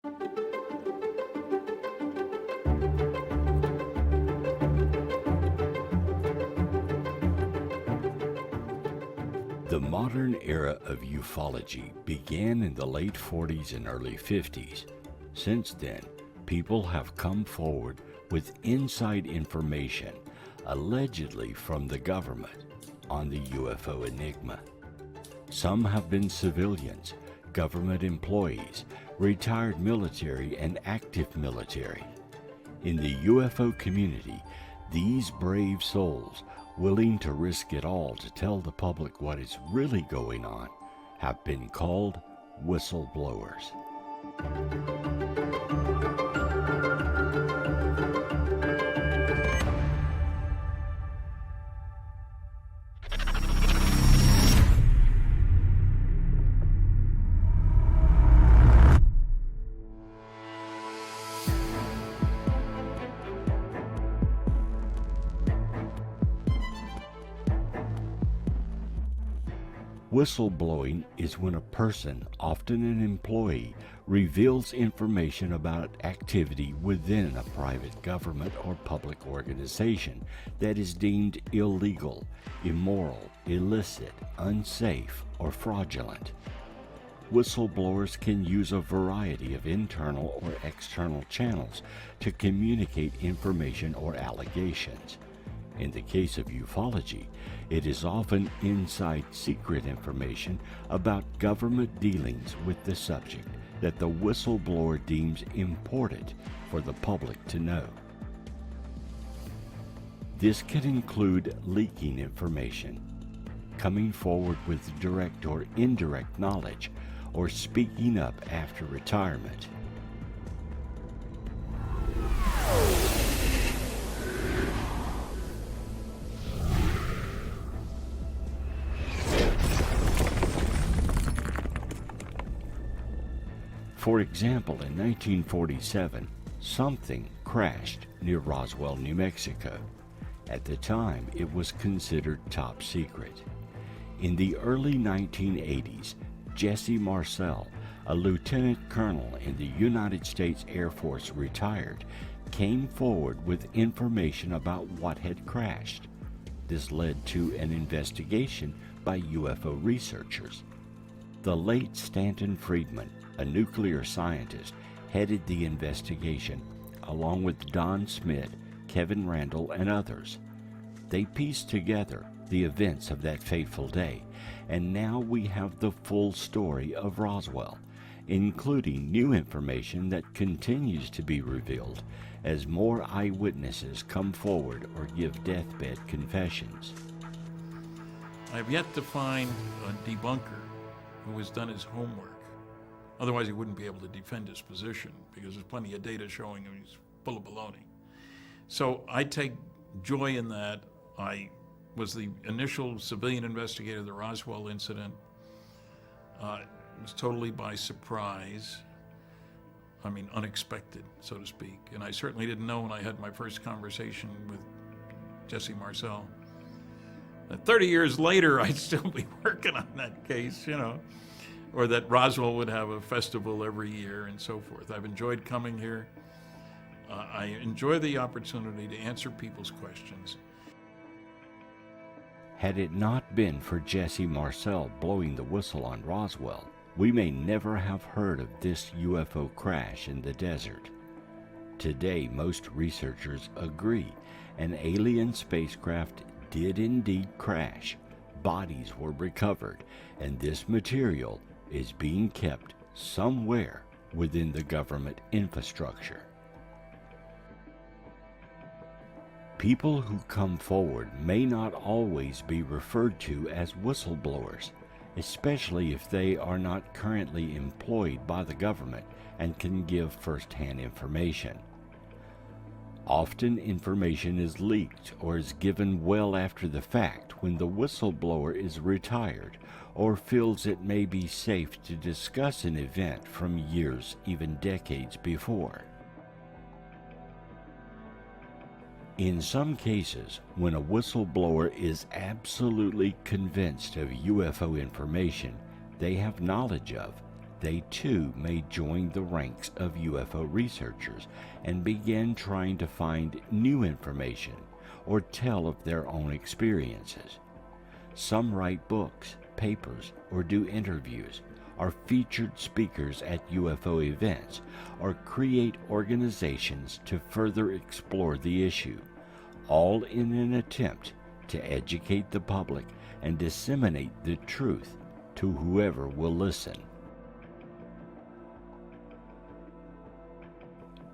The modern era of ufology began in the late 40s and early 50s. Since then, people have come forward with inside information, allegedly from the government, on the UFO Enigma. Some have been civilians, government employees, retired military, and active military. In the UFO community, these brave souls, willing to risk it all to tell the public what is really going on, have been called whistleblowers. Whistleblowing is when a person, often an employee, reveals information about activity within a private government or public organization that is deemed illegal, immoral, illicit, unsafe, or fraudulent. Whistleblowers can use a variety of internal or external channels to communicate information or allegations. In the case of ufology, it is often inside secret information about government dealings with the subject that the whistleblower deems important for the public to know. This can include leaking information, coming forward with direct or indirect knowledge, or speaking up after retirement. For example, in 1947, something crashed near Roswell, New Mexico. At the time, it was considered top secret. In the early 1980s, Jesse Marcel, a lieutenant colonel in the United States Air Force retired, came forward with information about what had crashed. This led to an investigation by UFO researchers. The late Stanton Friedman, a nuclear scientist, headed the investigation, along with Don Smith, Kevin Randall, and others. They pieced together the events of that fateful day, and now we have the full story of Roswell, including new information that continues to be revealed as more eyewitnesses come forward or give deathbed confessions. I've yet to find a debunker who has done his homework. Otherwise, he wouldn't be able to defend his position because there's plenty of data showing him he's full of baloney. So I take joy in that. I was the initial civilian investigator of the Roswell incident. It was totally by surprise. I mean, unexpected, so to speak. And I certainly didn't know when I had my first conversation with Jesse Marcel that 30 years later, I'd still be working on that case, you know, or that Roswell would have a festival every year and so forth. I've enjoyed coming here. I enjoy the opportunity to answer people's questions. Had it not been for Jesse Marcel blowing the whistle on Roswell, we may never have heard of this UFO crash in the desert. Today, most researchers agree an alien spacecraft did indeed crash. Bodies were recovered, and this material is being kept somewhere within the government infrastructure. People who come forward may not always be referred to as whistleblowers, especially if they are not currently employed by the government and can give first-hand information. Often information is leaked or is given well after the fact when the whistleblower is retired or feels it may be safe to discuss an event from years, even decades before. In some cases, when a whistleblower is absolutely convinced of UFO information they have knowledge of, they too may join the ranks of UFO researchers and begin trying to find new information or tell of their own experiences. Some write books, papers, or do interviews, are featured speakers at UFO events, or create organizations to further explore the issue, all in an attempt to educate the public and disseminate the truth to whoever will listen.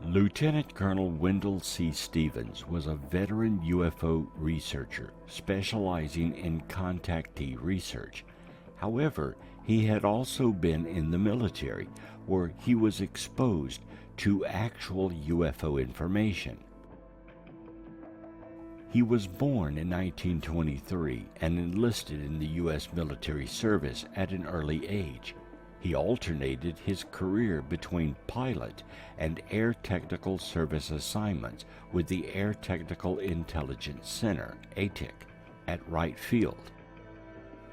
Lieutenant Colonel Wendell C. Stevens was a veteran UFO researcher specializing in contactee research. However, he had also been in the military, where he was exposed to actual UFO information. He was born in 1923 and enlisted in the U.S. military service at an early age. He alternated his career between pilot and air technical service assignments with the Air Technical Intelligence Center, ATIC, at Wright Field.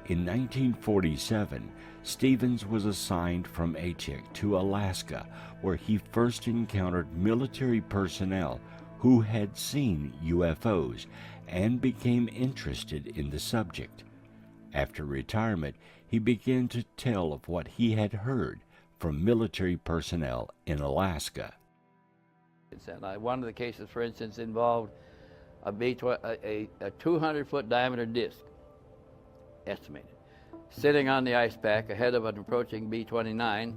In 1947, Stevens was assigned from ATIC to Alaska, where he first encountered military personnel who had seen UFOs and became interested in the subject. After retirement, he began to tell of what he had heard from military personnel in Alaska. And one of the cases, for instance, involved a 200-foot diameter disc, estimated, sitting on the ice pack ahead of an approaching B-29,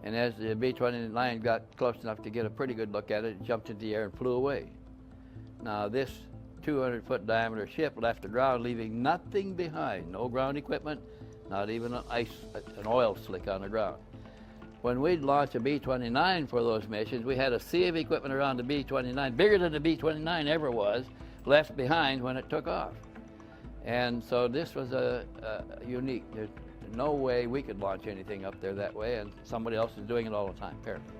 and as the B-29 got close enough to get a pretty good look at it, it jumped into the air and flew away. Now this 200-foot diameter ship left the ground, leaving nothing behind, no ground equipment, not even an oil slick on the ground. When we'd launch a B-29 for those missions, we had a sea of equipment around the B-29, bigger than the B-29 ever was, left behind when it took off. And so this was a unique. There's no way we could launch anything up there that way, and somebody else is doing it all the time, apparently.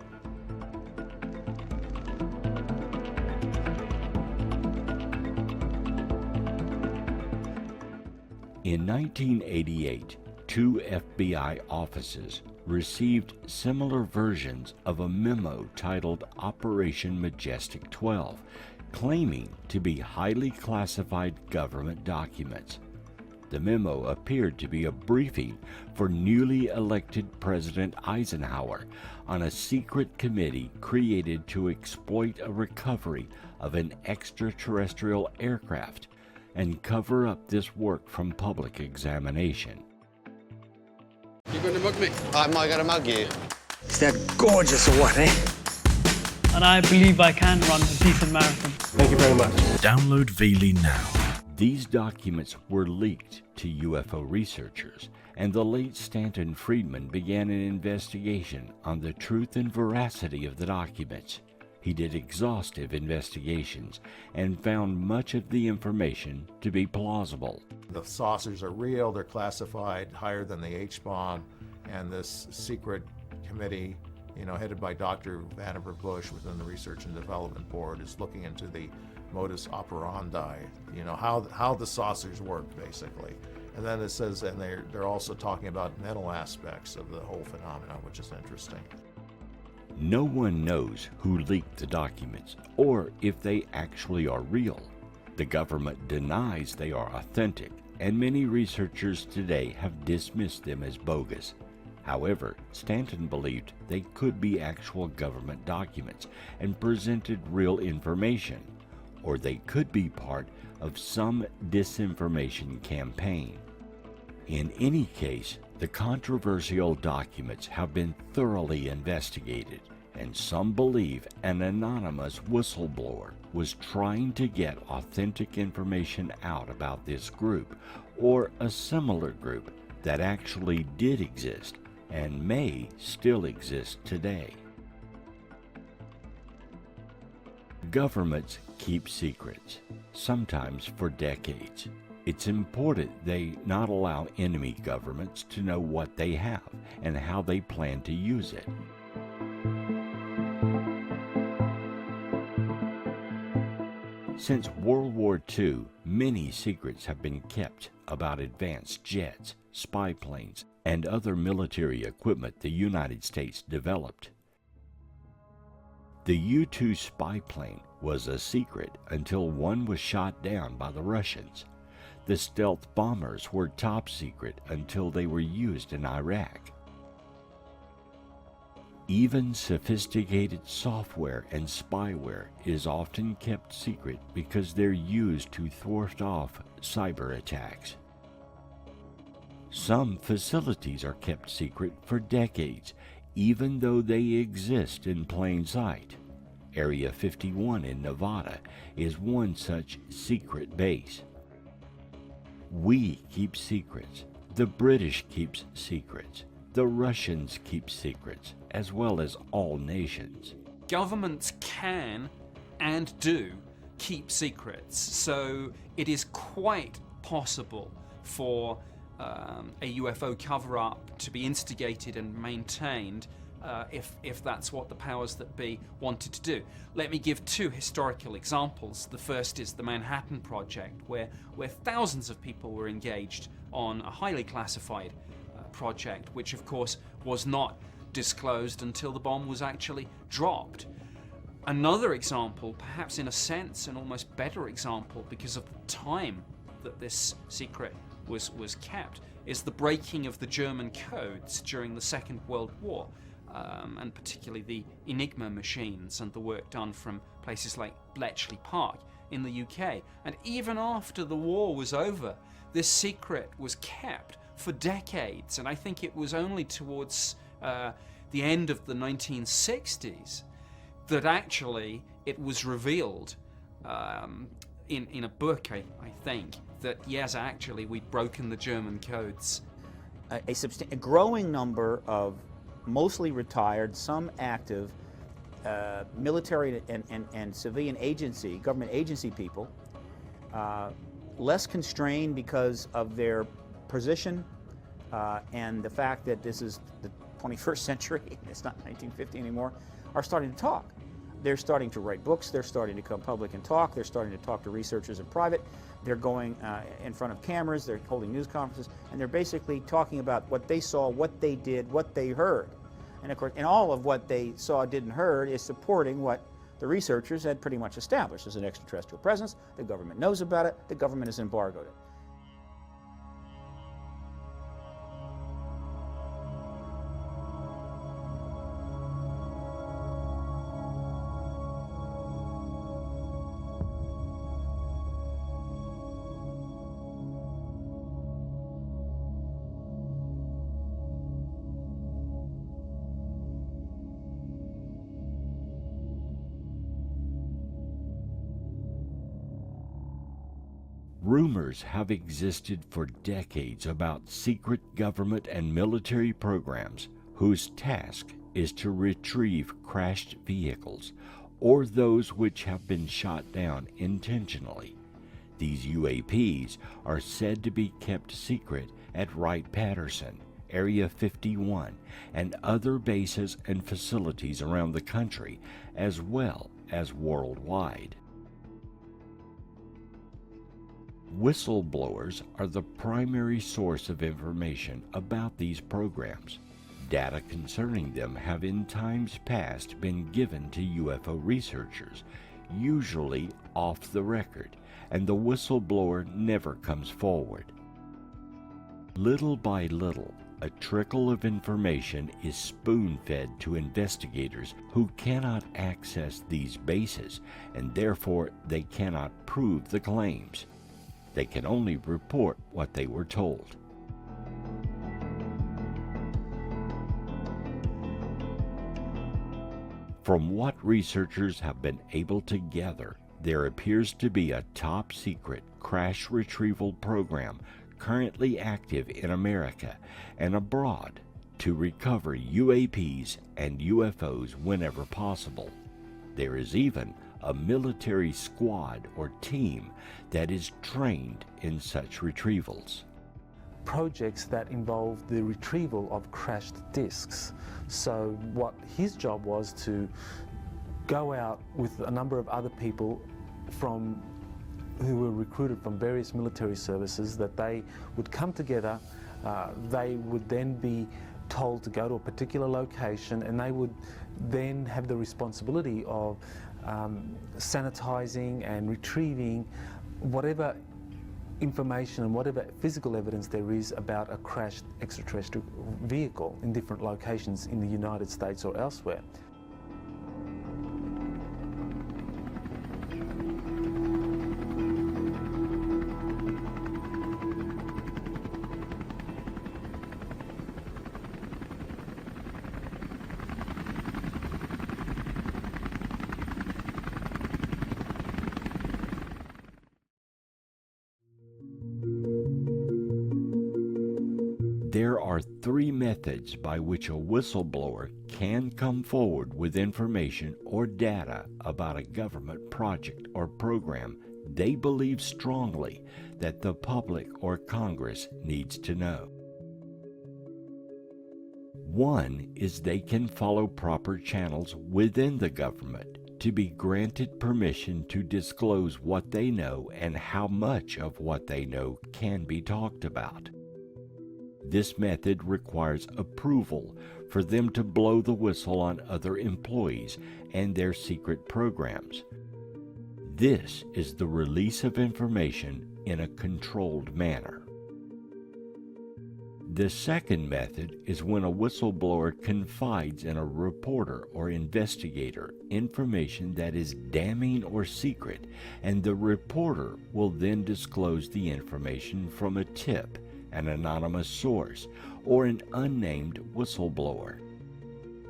In 1988, two FBI offices received similar versions of a memo titled Operation Majestic 12, claiming to be highly classified government documents. The memo appeared to be a briefing for newly elected President Eisenhower on a secret committee created to exploit a recovery of an extraterrestrial aircraft and cover up this work from public examination. You going to mug me? Am I going to mug you? Is that gorgeous or what, eh? And I believe I can run a decent marathon. Thank you very much. Download Veely now. These documents were leaked to UFO researchers, and the late Stanton Friedman began an investigation on the truth and veracity of the documents. He did exhaustive investigations and found much of the information to be plausible. The saucers are real, they're classified higher than the H-bomb, and this secret committee, headed by Dr. Vannevar Bush within the Research and Development Board, is looking into the modus operandi, how the saucers work, basically. And then it says, and they're also talking about mental aspects of the whole phenomenon, which is interesting. No one knows who leaked the documents or if they actually are real. The government denies they are authentic, and many researchers today have dismissed them as bogus. However, Stanton believed they could be actual government documents and presented real information, or they could be part of some disinformation campaign. In any case, the controversial documents have been thoroughly investigated, and some believe an anonymous whistleblower was trying to get authentic information out about this group or a similar group that actually did exist and may still exist today. Governments keep secrets, sometimes for decades. It's important they not allow enemy governments to know what they have and how they plan to use it. Since World War II, many secrets have been kept about advanced jets, spy planes, and other military equipment the United States developed. The U-2 spy plane was a secret until one was shot down by the Russians. The stealth bombers were top secret until they were used in Iraq. Even sophisticated software and spyware is often kept secret because they're used to thwart off cyber attacks. Some facilities are kept secret for decades, even though they exist in plain sight. Area 51 in Nevada is one such secret base. We keep secrets. The British keeps secrets. The Russians keep secrets, as well as all nations. Governments can and do keep secrets, so it is quite possible for a UFO cover-up to be instigated and maintained if that's what the powers that be wanted to do. Let me give two historical examples. The first is the Manhattan Project, where thousands of people were engaged on a highly classified project, which of course was not disclosed until the bomb was actually dropped. Another example, perhaps in a sense an almost better example because of the time that this secret was kept, is the breaking of the German codes during the Second World War, and particularly the Enigma machines and the work done from places like Bletchley Park in the UK. And even after the war was over, this secret was kept for decades, and I think it was only towards the end of the 1960s that actually it was revealed in a book, I think, that yes, actually we'd broken the German codes. A growing number of mostly retired, some active, military and civilian agency, government agency people, less constrained because of their position and the fact that this is the 21st century, it's not 1950 anymore, are starting to talk. They're starting to write books, they're starting to come public and talk, they're starting to talk to researchers in private, they're going in front of cameras, they're holding news conferences, and they're basically talking about what they saw, what they did, what they heard. And of course, and all of what they saw, did, and heard is supporting what the researchers had pretty much established. There's an extraterrestrial presence, the government knows about it, the government has embargoed it. Rumors have existed for decades about secret government and military programs whose task is to retrieve crashed vehicles or those which have been shot down intentionally. These UAPs are said to be kept secret at Wright-Patterson, Area 51, and other bases and facilities around the country, as well as worldwide. Whistleblowers are the primary source of information about these programs. Data concerning them have in times past been given to UFO researchers, usually off the record, and the whistleblower never comes forward. Little by little, a trickle of information is spoon-fed to investigators who cannot access these bases, and therefore they cannot prove the claims. They can only report what they were told. From what researchers have been able to gather, there appears to be a top-secret crash retrieval program currently active in America and abroad to recover UAPs and UFOs whenever possible. There is even a military squad or team that is trained in such retrievals. Projects that involve the retrieval of crashed discs. So what his job was to go out with a number of other people who were recruited from various military services, that they would come together They would then be told to go to a particular location, and they would then have the responsibility of sanitizing and retrieving whatever information and whatever physical evidence there is about a crashed extraterrestrial vehicle in different locations in the United States or elsewhere. There are three methods by which a whistleblower can come forward with information or data about a government project or program they believe strongly that the public or Congress needs to know. One is they can follow proper channels within the government to be granted permission to disclose what they know and how much of what they know can be talked about. This method requires approval for them to blow the whistle on other employees and their secret programs. This is the release of information in a controlled manner. The second method is when a whistleblower confides in a reporter or investigator information that is damning or secret, and the reporter will then disclose the information from a tip, an anonymous source, or an unnamed whistleblower.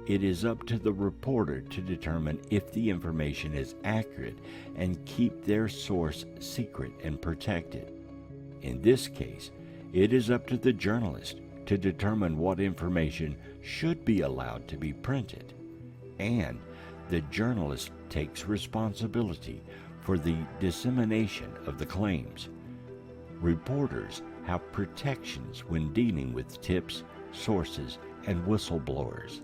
It is up to the reporter to determine if the information is accurate and keep their source secret and protected. In this case, it is up to the journalist to determine what information should be allowed to be printed, and the journalist takes responsibility for the dissemination of the claims. Reporters have protections when dealing with tips, sources, and whistleblowers.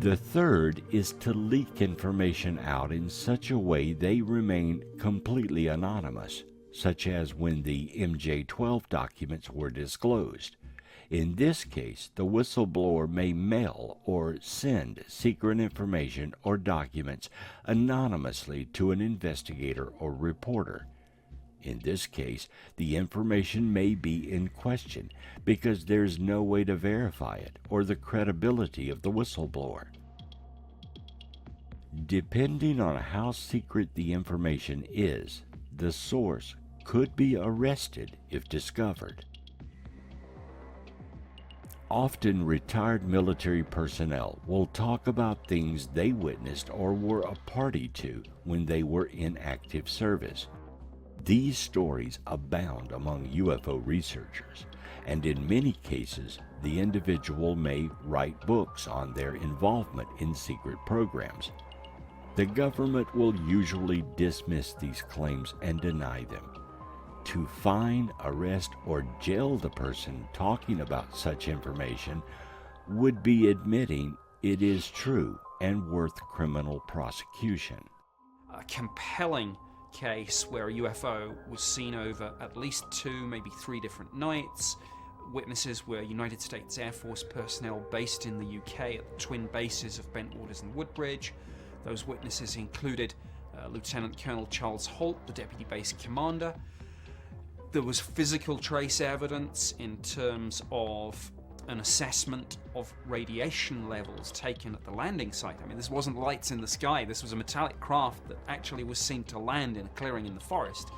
The third is to leak information out in such a way they remain completely anonymous, such as when the MJ-12 documents were disclosed. In this case, the whistleblower may mail or send secret information or documents anonymously to an investigator or reporter. In this case, the information may be in question because there's no way to verify it or the credibility of the whistleblower. Depending on how secret the information is, the source could be arrested if discovered. Often retired military personnel will talk about things they witnessed or were a party to when they were in active service. These stories abound among UFO researchers, and in many cases, the individual may write books on their involvement in secret programs. The government will usually dismiss these claims and deny them. To fine, arrest, or jail the person talking about such information would be admitting it is true and worth criminal prosecution. A compelling case where a UFO was seen over at least 2, maybe 3 different nights. Witnesses were United States Air Force personnel based in the UK at the twin bases of Bentwaters and Woodbridge. Those witnesses included Lieutenant Colonel Charles Holt, the deputy base commander. There was physical trace evidence in terms of an assessment of radiation levels taken at the landing site. I mean, this wasn't lights in the sky. This was a metallic craft that actually was seen to land in a clearing in the forest.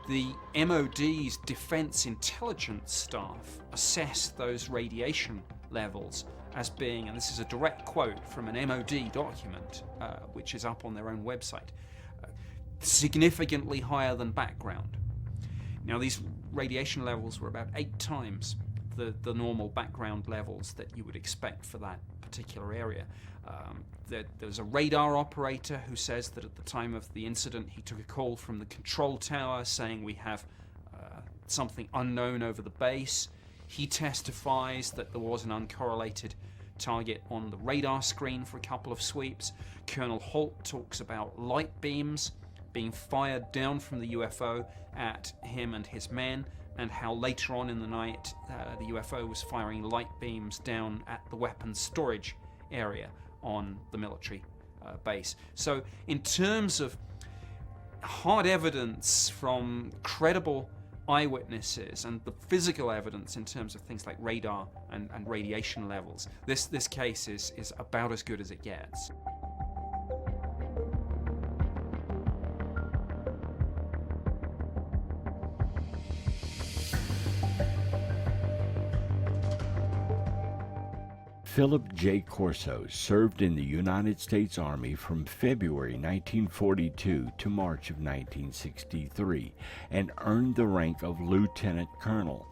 The MOD's defense intelligence staff assessed those radiation levels as being, and this is a direct quote from an MOD document, which is up on their own website, significantly higher than background. Now, these radiation levels were about 8 times the normal background levels that you would expect for that particular area. There's a radar operator who says that at the time of the incident he took a call from the control tower saying we have something unknown over the base. He testifies that there was an uncorrelated target on the radar screen for a couple of sweeps. Colonel Holt talks about light beams being fired down from the UFO at him and his men, and how later on in the night the UFO was firing light beams down at the weapons storage area on the military base. So in terms of hard evidence from credible eyewitnesses and the physical evidence in terms of things like radar and radiation levels, this case is about as good as it gets. Philip J. Corso served in the United States Army from February 1942 to March of 1963 and earned the rank of lieutenant colonel.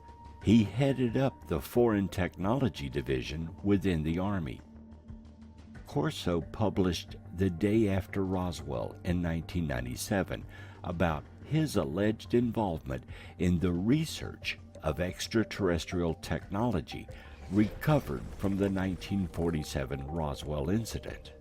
He headed up the Foreign Technology Division within the Army. Corso published The Day After Roswell in 1997 about his alleged involvement in the research of extraterrestrial technology recovered from the 1947 Roswell incident.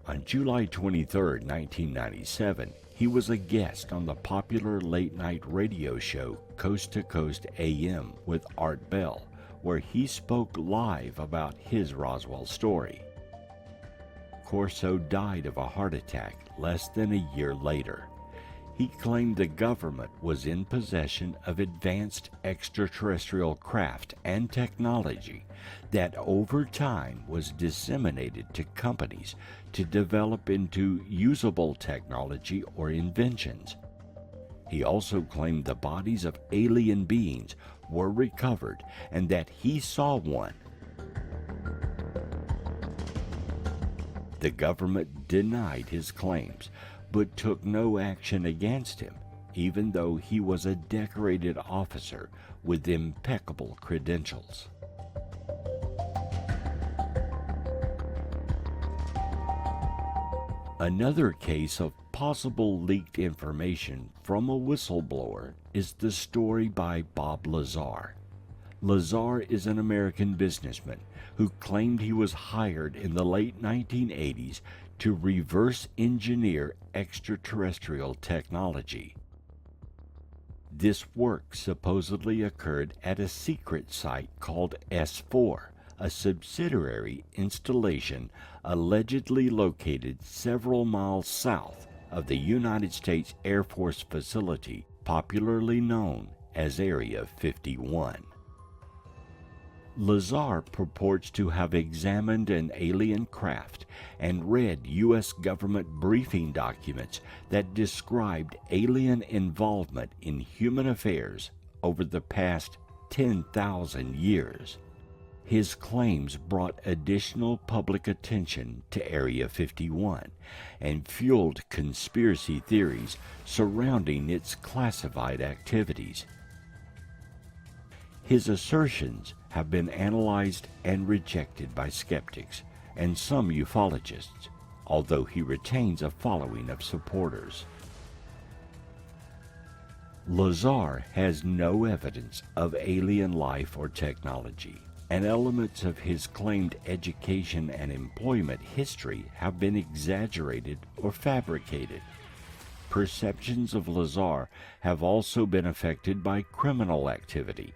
On July 23, 1997, he was a guest on the popular late-night radio show Coast to Coast AM with Art Bell, where he spoke live about his Roswell story. Corso died of a heart attack less than a year later. He claimed the government was in possession of advanced extraterrestrial craft and technology that over time was disseminated to companies to develop into usable technology or inventions. He also claimed the bodies of alien beings were recovered and that he saw one. The government denied his claims, but took no action against him, even though he was a decorated officer with impeccable credentials. Another case of possible leaked information from a whistleblower is the story by Bob Lazar. Lazar is an American businessman who claimed he was hired in the late 1980s to reverse engineer extraterrestrial technology. This work supposedly occurred at a secret site called S4, a subsidiary installation allegedly located several miles south of the United States Air Force facility, popularly known as Area 51. Lazar purports to have examined an alien craft and read U.S. government briefing documents that described alien involvement in human affairs over the past 10,000 years. His claims brought additional public attention to Area 51 and fueled conspiracy theories surrounding its classified activities. His assertions have been analyzed and rejected by skeptics and some ufologists, although he retains a following of supporters. Lazar has no evidence of alien life or technology, and elements of his claimed education and employment history have been exaggerated or fabricated. Perceptions of Lazar have also been affected by criminal activity.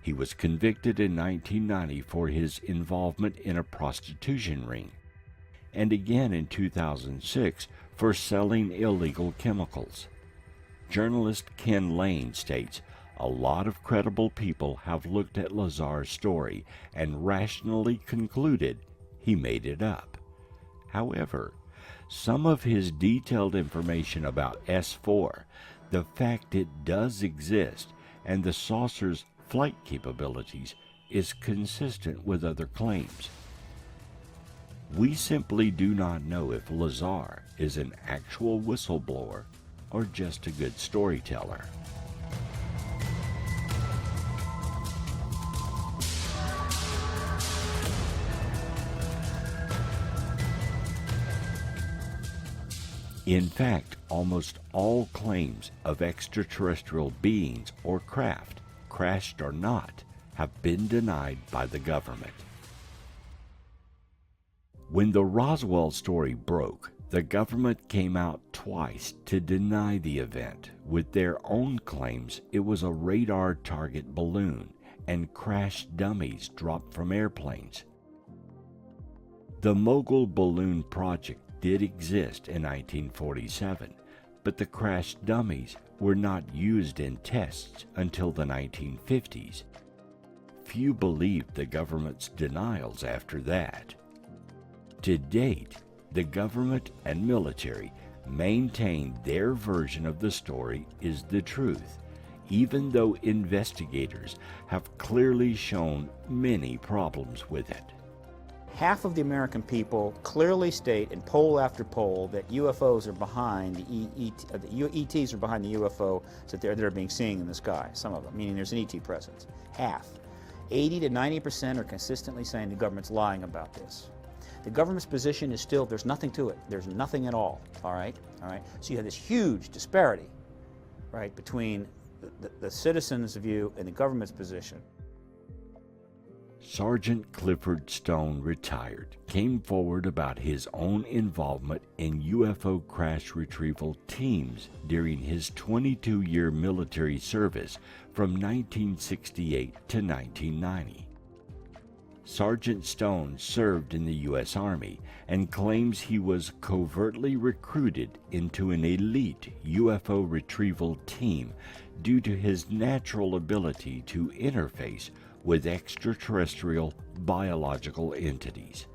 He was convicted in 1990 for his involvement in a prostitution ring, and again in 2006 for selling illegal chemicals. Journalist Ken Lane states, "A lot of credible people have looked at Lazar's story and rationally concluded he made it up. However, some of his detailed information about S4, the fact it does exist, and the saucer's flight capabilities is consistent with other claims. We simply do not know if Lazar is an actual whistleblower or just a good storyteller." In fact, almost all claims of extraterrestrial beings or craft, crashed or not, have been denied by the government. When the Roswell story broke, the government came out twice to deny the event, with their own claims it was a radar target balloon and crash dummies dropped from airplanes. The Mogul Balloon Project did exist in 1947, but the crash dummies were not used in tests until the 1950s. Few believed the government's denials after that. To date, the government and military maintain their version of the story is the truth, even though investigators have clearly shown many problems with it. Half of the American people clearly state in poll after poll that UFOs are behind the ETs are behind the UFO that they're being seen in the sky. Some of them, meaning there's an ET presence. Half, 80 to 90% are consistently saying the government's lying about this. The government's position is still there's nothing to it. There's nothing at all. All right. So you have this huge disparity, right, between the citizens' view and the government's position. Sergeant Clifford Stone, retired, came forward about his own involvement in UFO crash retrieval teams during his 22-year military service from 1968 to 1990. Sergeant Stone served in the U.S. Army and claims he was covertly recruited into an elite UFO retrieval team due to his natural ability to interface with extraterrestrial biological entities.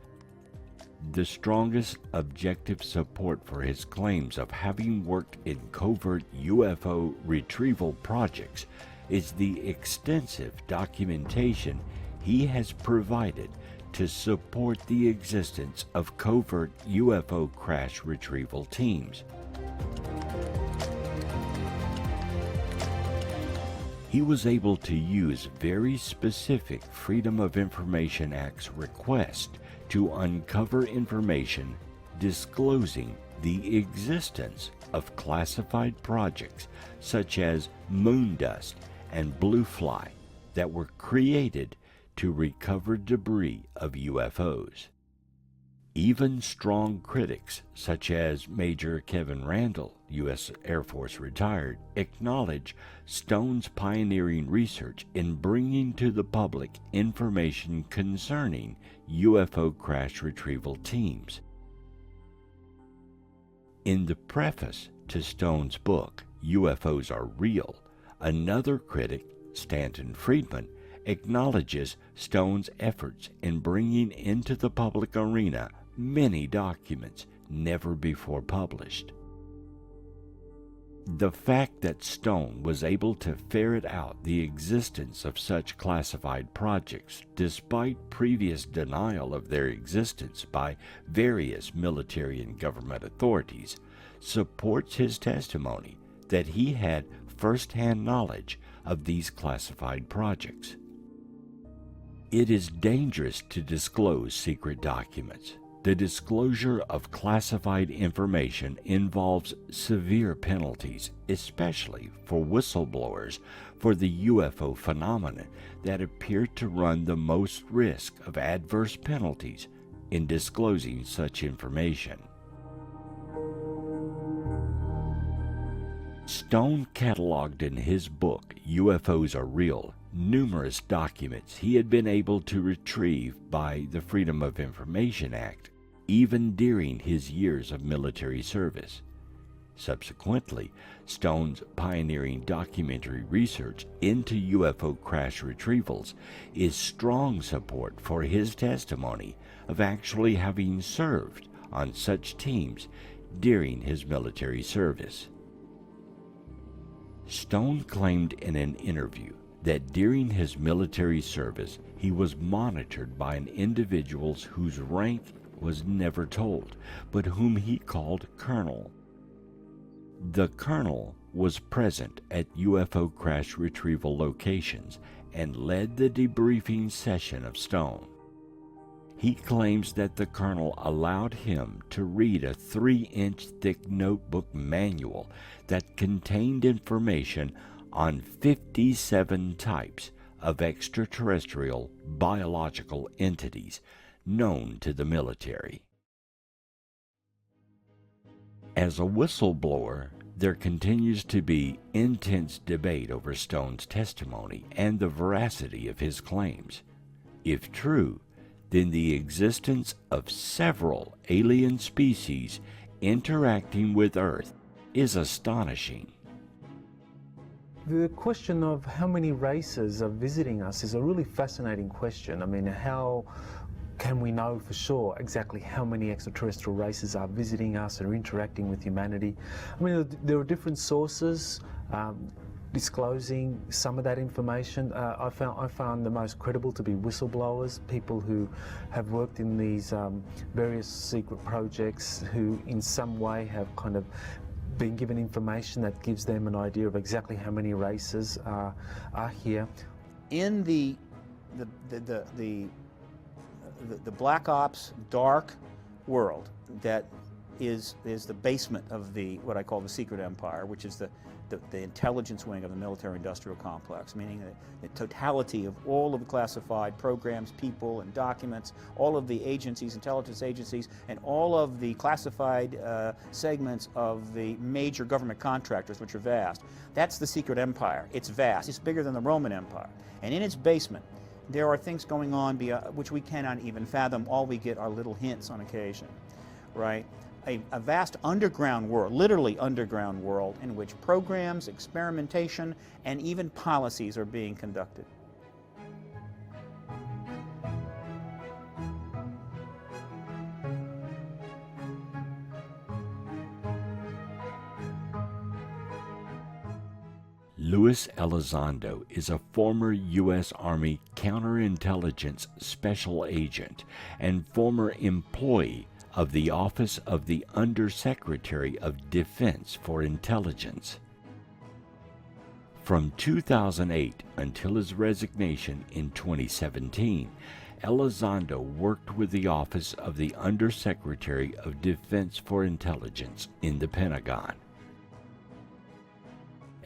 The strongest objective support for his claims of having worked in covert UFO retrieval projects is the extensive documentation he has provided to support the existence of covert UFO crash retrieval teams. He was able to use very specific Freedom of Information Act's request to uncover information disclosing the existence of classified projects such as moon dust and blue fly that were created to recover debris of UFOs. Even strong critics, such as Major Kevin Randall, U.S. Air Force retired, acknowledge Stone's pioneering research in bringing to the public information concerning UFO crash retrieval teams. In the preface to Stone's book, UFOs Are Real, another critic, Stanton Friedman, acknowledges Stone's efforts in bringing into the public arena many documents never before published. The fact that Stone was able to ferret out the existence of such classified projects despite previous denial of their existence by various military and government authorities supports his testimony that he had first-hand knowledge of these classified projects. It is dangerous to disclose secret documents. The disclosure of classified information involves severe penalties, especially for whistleblowers for the UFO phenomenon that appear to run the most risk of adverse penalties in disclosing such information. Stone cataloged in his book, UFOs Are Real, numerous documents he had been able to retrieve by the Freedom of Information Act, even during his years of military service. Subsequently, Stone's pioneering documentary research into UFO crash retrievals is strong support for his testimony of actually having served on such teams during his military service. Stone claimed in an interview that during his military service he was monitored by an individual whose rank was never told, but whom he called Colonel. The Colonel was present at UFO crash retrieval locations and led the debriefing session of Stone. He claims that the Colonel allowed him to read a 3-inch thick notebook manual that contained information on 57 types of extraterrestrial biological entities known to the military. As a whistleblower, there continues to be intense debate over Stone's testimony and the veracity of his claims. If true, then the existence of several alien species interacting with Earth is astonishing. The question of how many races are visiting us is a really fascinating question. I mean, how can we know for sure exactly how many extraterrestrial races are visiting us or interacting with humanity? I mean, there are different sources disclosing some of that information. I found the most credible to be whistleblowers, people who have worked in these various secret projects, who in some way have kind of been given information that gives them an idea of exactly how many races are here. In the black ops dark world that is the basement of what I call the secret empire, which is the intelligence wing of the military-industrial complex, meaning the totality of all of the classified programs, people, and documents, all of the agencies, intelligence agencies, and all of the classified segments of the major government contractors, which are vast. That's the secret empire. It's vast. It's bigger than the Roman Empire. And in its basement, there are things going on which we cannot even fathom. All we get are little hints on occasion, right? A vast underground world, literally underground world, in which programs, experimentation, and even policies are being conducted. Luis Elizondo is a former U.S. Army counterintelligence special agent and former employee of the Office of the Undersecretary of Defense for Intelligence. From 2008 until his resignation in 2017, Elizondo worked with the Office of the Undersecretary of Defense for Intelligence in the Pentagon.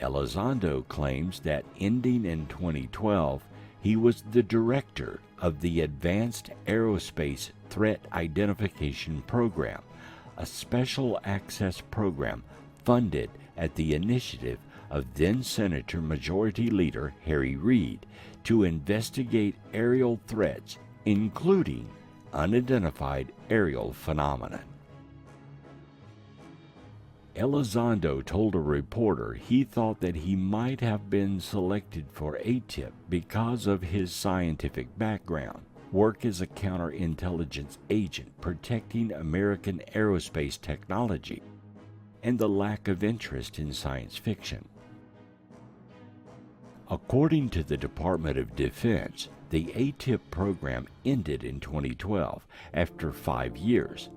Elizondo claims that ending in 2012, he was the director of the Advanced Aerospace Threat Identification Program, a special access program funded at the initiative of then-Senator Majority Leader Harry Reid to investigate aerial threats, including unidentified aerial phenomena. Elizondo told a reporter he thought that he might have been selected for ATIP because of his scientific background, work as a counterintelligence agent protecting American aerospace technology, and the lack of interest in science fiction. According to the Department of Defense, the ATIP program ended in 2012 after 5 years.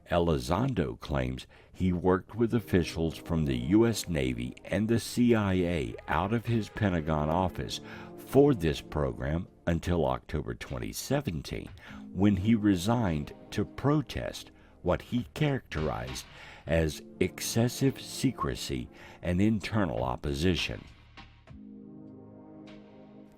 Elizondo claims he worked with officials from the U.S. Navy and the CIA out of his Pentagon office for this program until October 2017, when he resigned to protest what he characterized as excessive secrecy and internal opposition.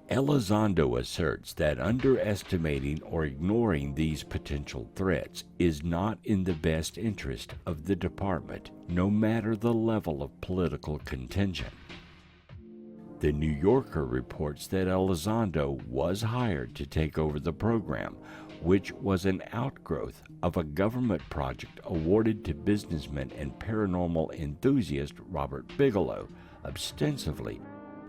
Elizondo asserts that underestimating or ignoring these potential threats is not in the best interest of the department, no matter the level of political contention. The New Yorker reports that Elizondo was hired to take over the program, which was an outgrowth of a government project awarded to businessman and paranormal enthusiast Robert Bigelow, ostensibly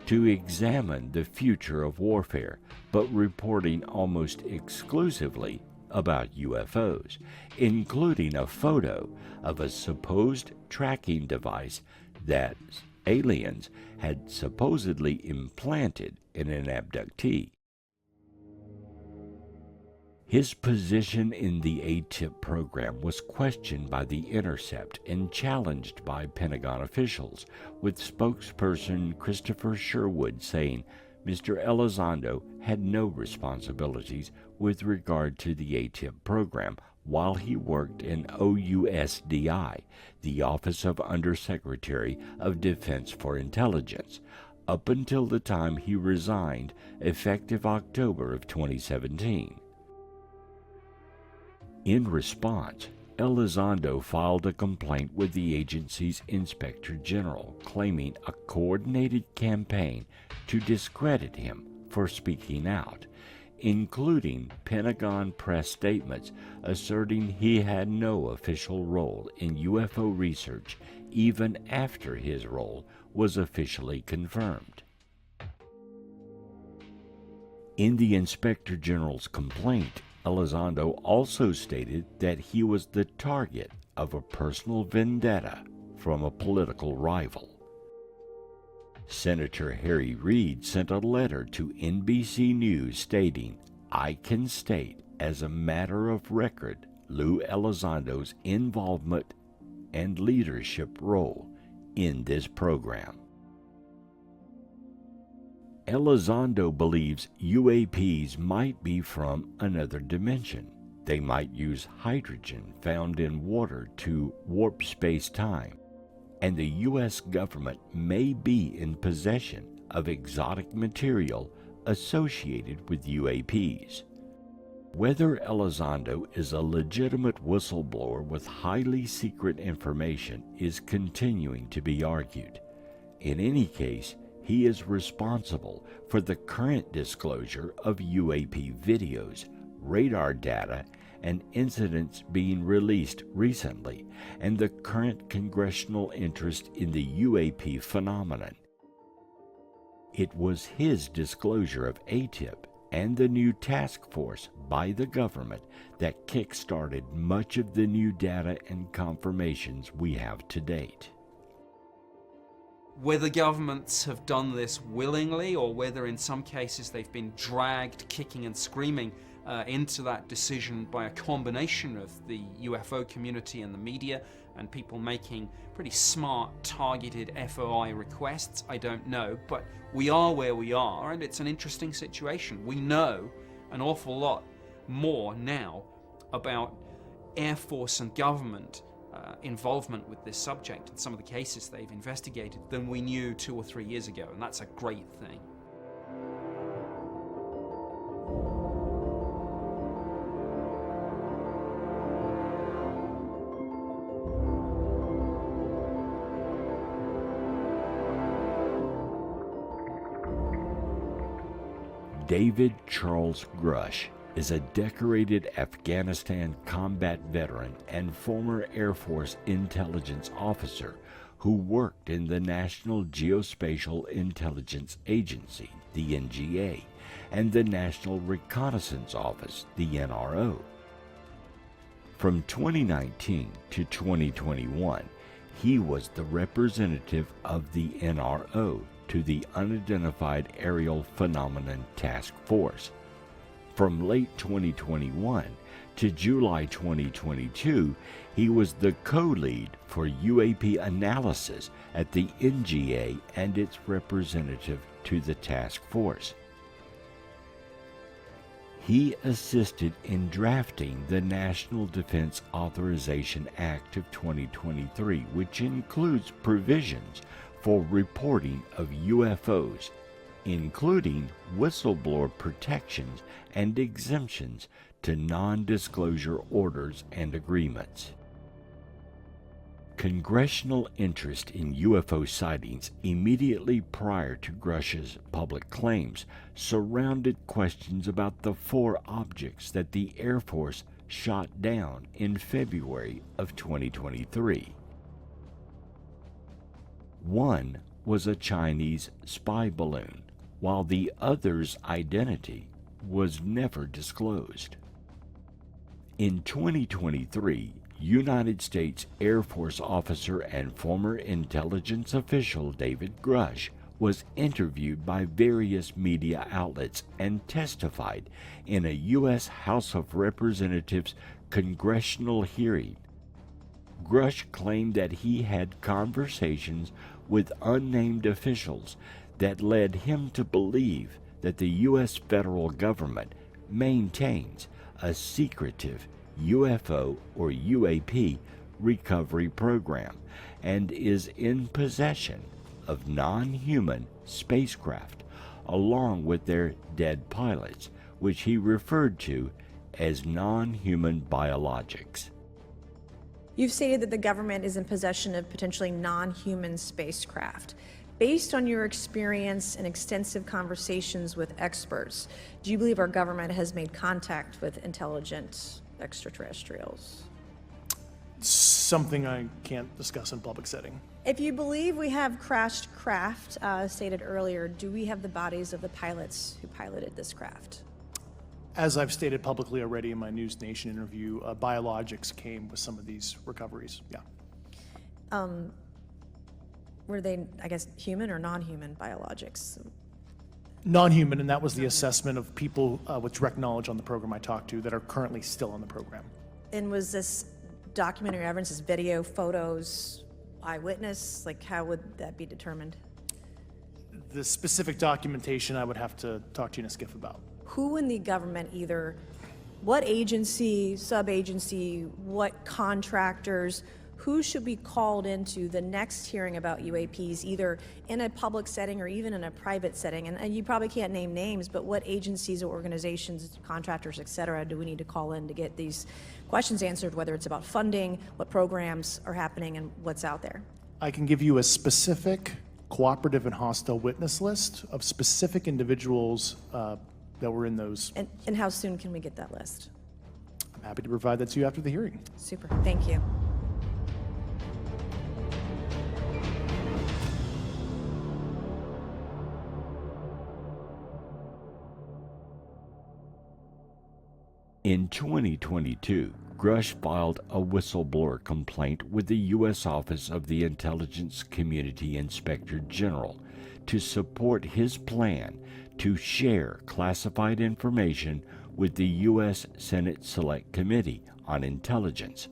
to examine the future of warfare, but reporting almost exclusively about UFOs, including a photo of a supposed tracking device that aliens had supposedly implanted in an abductee. His position in the ATIP program was questioned by The Intercept and challenged by Pentagon officials, with spokesperson Christopher Sherwood saying Mr. Elizondo had no responsibilities with regard to the ATIP program while he worked in OUSDI, the Office of Undersecretary of Defense for Intelligence, up until the time he resigned, effective October of 2017. In response, Elizondo filed a complaint with the agency's Inspector General, claiming a coordinated campaign to discredit him for speaking out, including Pentagon press statements asserting he had no official role in UFO research even after his role was officially confirmed. In the Inspector General's complaint, Elizondo also stated that he was the target of a personal vendetta from a political rival. Senator Harry Reid sent a letter to NBC News stating, "I can state as a matter of record Lou Elizondo's involvement and leadership role in this program." Elizondo believes UAPs might be from another dimension. They might use hydrogen found in water to warp space-time, and the U.S. government may be in possession of exotic material associated with UAPs. Whether Elizondo is a legitimate whistleblower with highly secret information is continuing to be argued. In any case, he is responsible for the current disclosure of UAP videos, radar data, and incidents being released recently, and the current congressional interest in the UAP phenomenon. It was his disclosure of ATIP and the new task force by the government that kick-started much of the new data and confirmations we have to date. Whether governments have done this willingly or whether in some cases they've been dragged kicking and screaming into that decision by a combination of the UFO community and the media and people making pretty smart, targeted FOI requests, I don't know, but we are where we are, and it's an interesting situation. We know an awful lot more now about Air Force and government involvement with this subject and some of the cases they've investigated than we knew 2 or 3 years ago, and that's a great thing. David Charles Grush is a decorated Afghanistan combat veteran and former Air Force intelligence officer who worked in the National Geospatial Intelligence Agency, the NGA, and the National Reconnaissance Office, the NRO. From 2019 to 2021, he was the representative of the NRO to the Unidentified Aerial Phenomenon Task Force. From late 2021 to July 2022, he was the co-lead for UAP analysis at the NGA and its representative to the task force. He assisted in drafting the National Defense Authorization Act of 2023, which includes provisions for reporting of UFOs, including whistleblower protections and exemptions to non-disclosure orders and agreements. Congressional interest in UFO sightings immediately prior to Grush's public claims surrounded questions about the 4 objects that the Air Force shot down in February of 2023. One was a Chinese spy balloon, while the other's identity was never disclosed. In 2023, United States Air Force officer and former intelligence official David Grush was interviewed by various media outlets and testified in a U.S. House of Representatives congressional hearing. Grush claimed that he had conversations with unnamed officials that led him to believe that the U.S. federal government maintains a secretive UFO or UAP recovery program and is in possession of non-human spacecraft along with their dead pilots, which he referred to as non-human biologics. You've stated that the government is in possession of potentially non-human spacecraft. Based on your experience and extensive conversations with experts, do you believe our government has made contact with intelligent extraterrestrials? Something I can't discuss in public setting. If you believe we have crashed craft, stated earlier, do we have the bodies of the pilots who piloted this craft? As I've stated publicly already in my News Nation interview, biologics came with some of these recoveries, yeah. Were they, I guess, human or non-human biologics? Non-human, and that was the assessment of people with direct knowledge on the program I talked to that are currently still on the program. And was this documentary evidence, this video, photos, eyewitness? Like, how would that be determined? The specific documentation I would have to talk to you in a skiff about. Who in the government, either what agency, sub-agency, what contractors, who should be called into the next hearing about UAPs, either in a public setting or even in a private setting? And you probably can't name names, but what agencies or organizations, contractors, et cetera, do we need to call in to get these questions answered, whether it's about funding, what programs are happening, and what's out there? I can give you a specific cooperative and hostile witness list of specific individuals that were in those. And how soon can we get that list? I'm happy to provide that to you after the hearing. Super, thank you. In 2022, Grush filed a whistleblower complaint with the U.S. Office of the Intelligence Community Inspector General to support his plan to share classified information with the U.S. Senate Select Committee on Intelligence.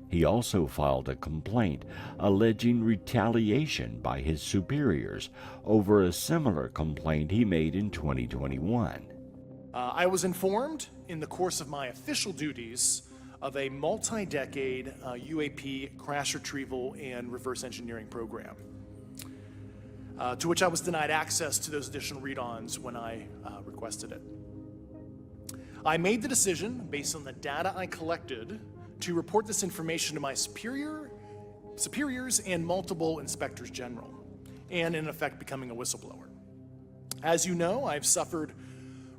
He also filed a complaint alleging retaliation by his superiors over a similar complaint he made in 2021. I was informed in the course of my official duties of a multi-decade UAP crash retrieval and reverse engineering program, to which I was denied access to those additional read-ons when I requested it. I made the decision, based on the data I collected, to report this information to my superiors and multiple inspectors general, and in effect becoming a whistleblower. As you know, I've suffered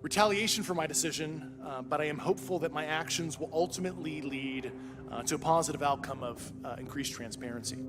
retaliation for my decision, but I am hopeful that my actions will ultimately lead to a positive outcome of increased transparency.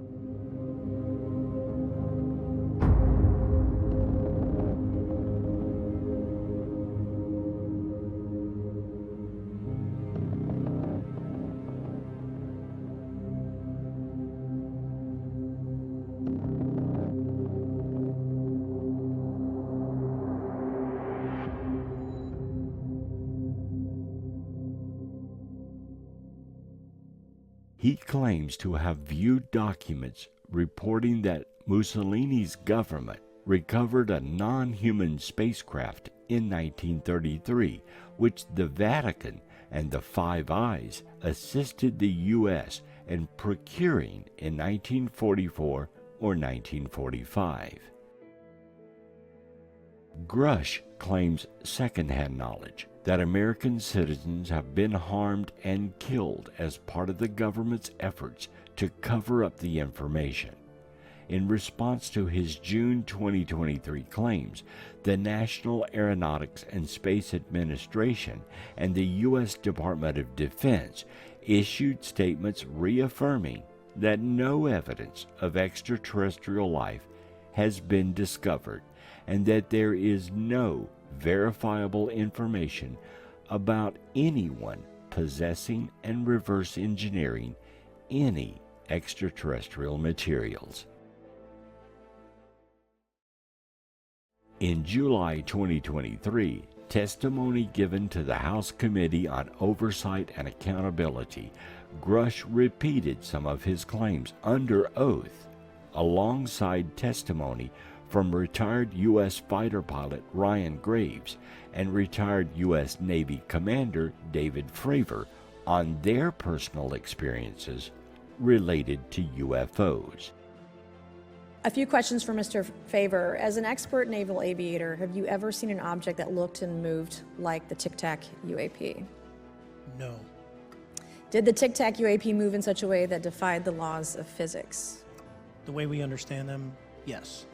He claims to have viewed documents reporting that Mussolini's government recovered a non-human spacecraft in 1933, which the Vatican and the Five Eyes assisted the U.S. in procuring in 1944 or 1945. Grush claims secondhand knowledge that American citizens have been harmed and killed as part of the government's efforts to cover up the information. In response to his June 2023 claims, the National Aeronautics and Space Administration and the U.S. Department of Defense issued statements reaffirming that no evidence of extraterrestrial life has been discovered and that there is no verifiable information about anyone possessing and reverse engineering any extraterrestrial materials. In July 2023, testimony given to the House Committee on Oversight and Accountability, Grush repeated some of his claims under oath, alongside testimony from retired U.S. fighter pilot Ryan Graves and retired U.S. Navy Commander David Fravor on their personal experiences related to UFOs. A few questions for Mr. Favor. As an expert naval aviator, have you ever seen an object that looked and moved like the Tic Tac UAP? No. Did the Tic Tac UAP move in such a way that defied the laws of physics? The way we understand them, yes.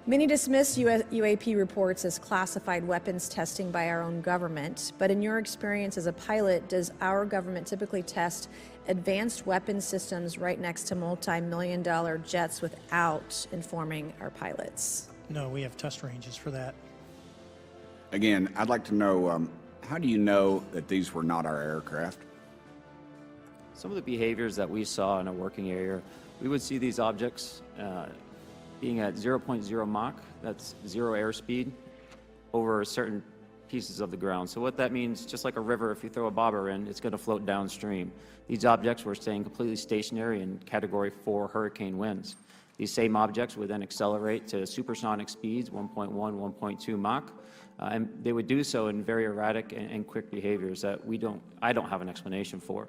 Many dismiss UAP reports as classified weapons testing by our own government, but in your experience as a pilot, does our government typically test advanced weapon systems right next to multi-million-dollar jets without informing our pilots? No, we have test ranges for that. Again, I'd like to know, how do you know that these were not our aircraft? Some of the behaviors that we saw in a working area, we would see these objects being at 0.0 Mach, that's zero airspeed, over certain pieces of the ground. So what that means, just like a river, if you throw a bobber in, it's going to float downstream. These objects were staying completely stationary in Category 4 hurricane winds. These same objects would then accelerate to supersonic speeds, 1.1, 1.2 Mach, and they would do so in very erratic and quick behaviors that I don't have an explanation for.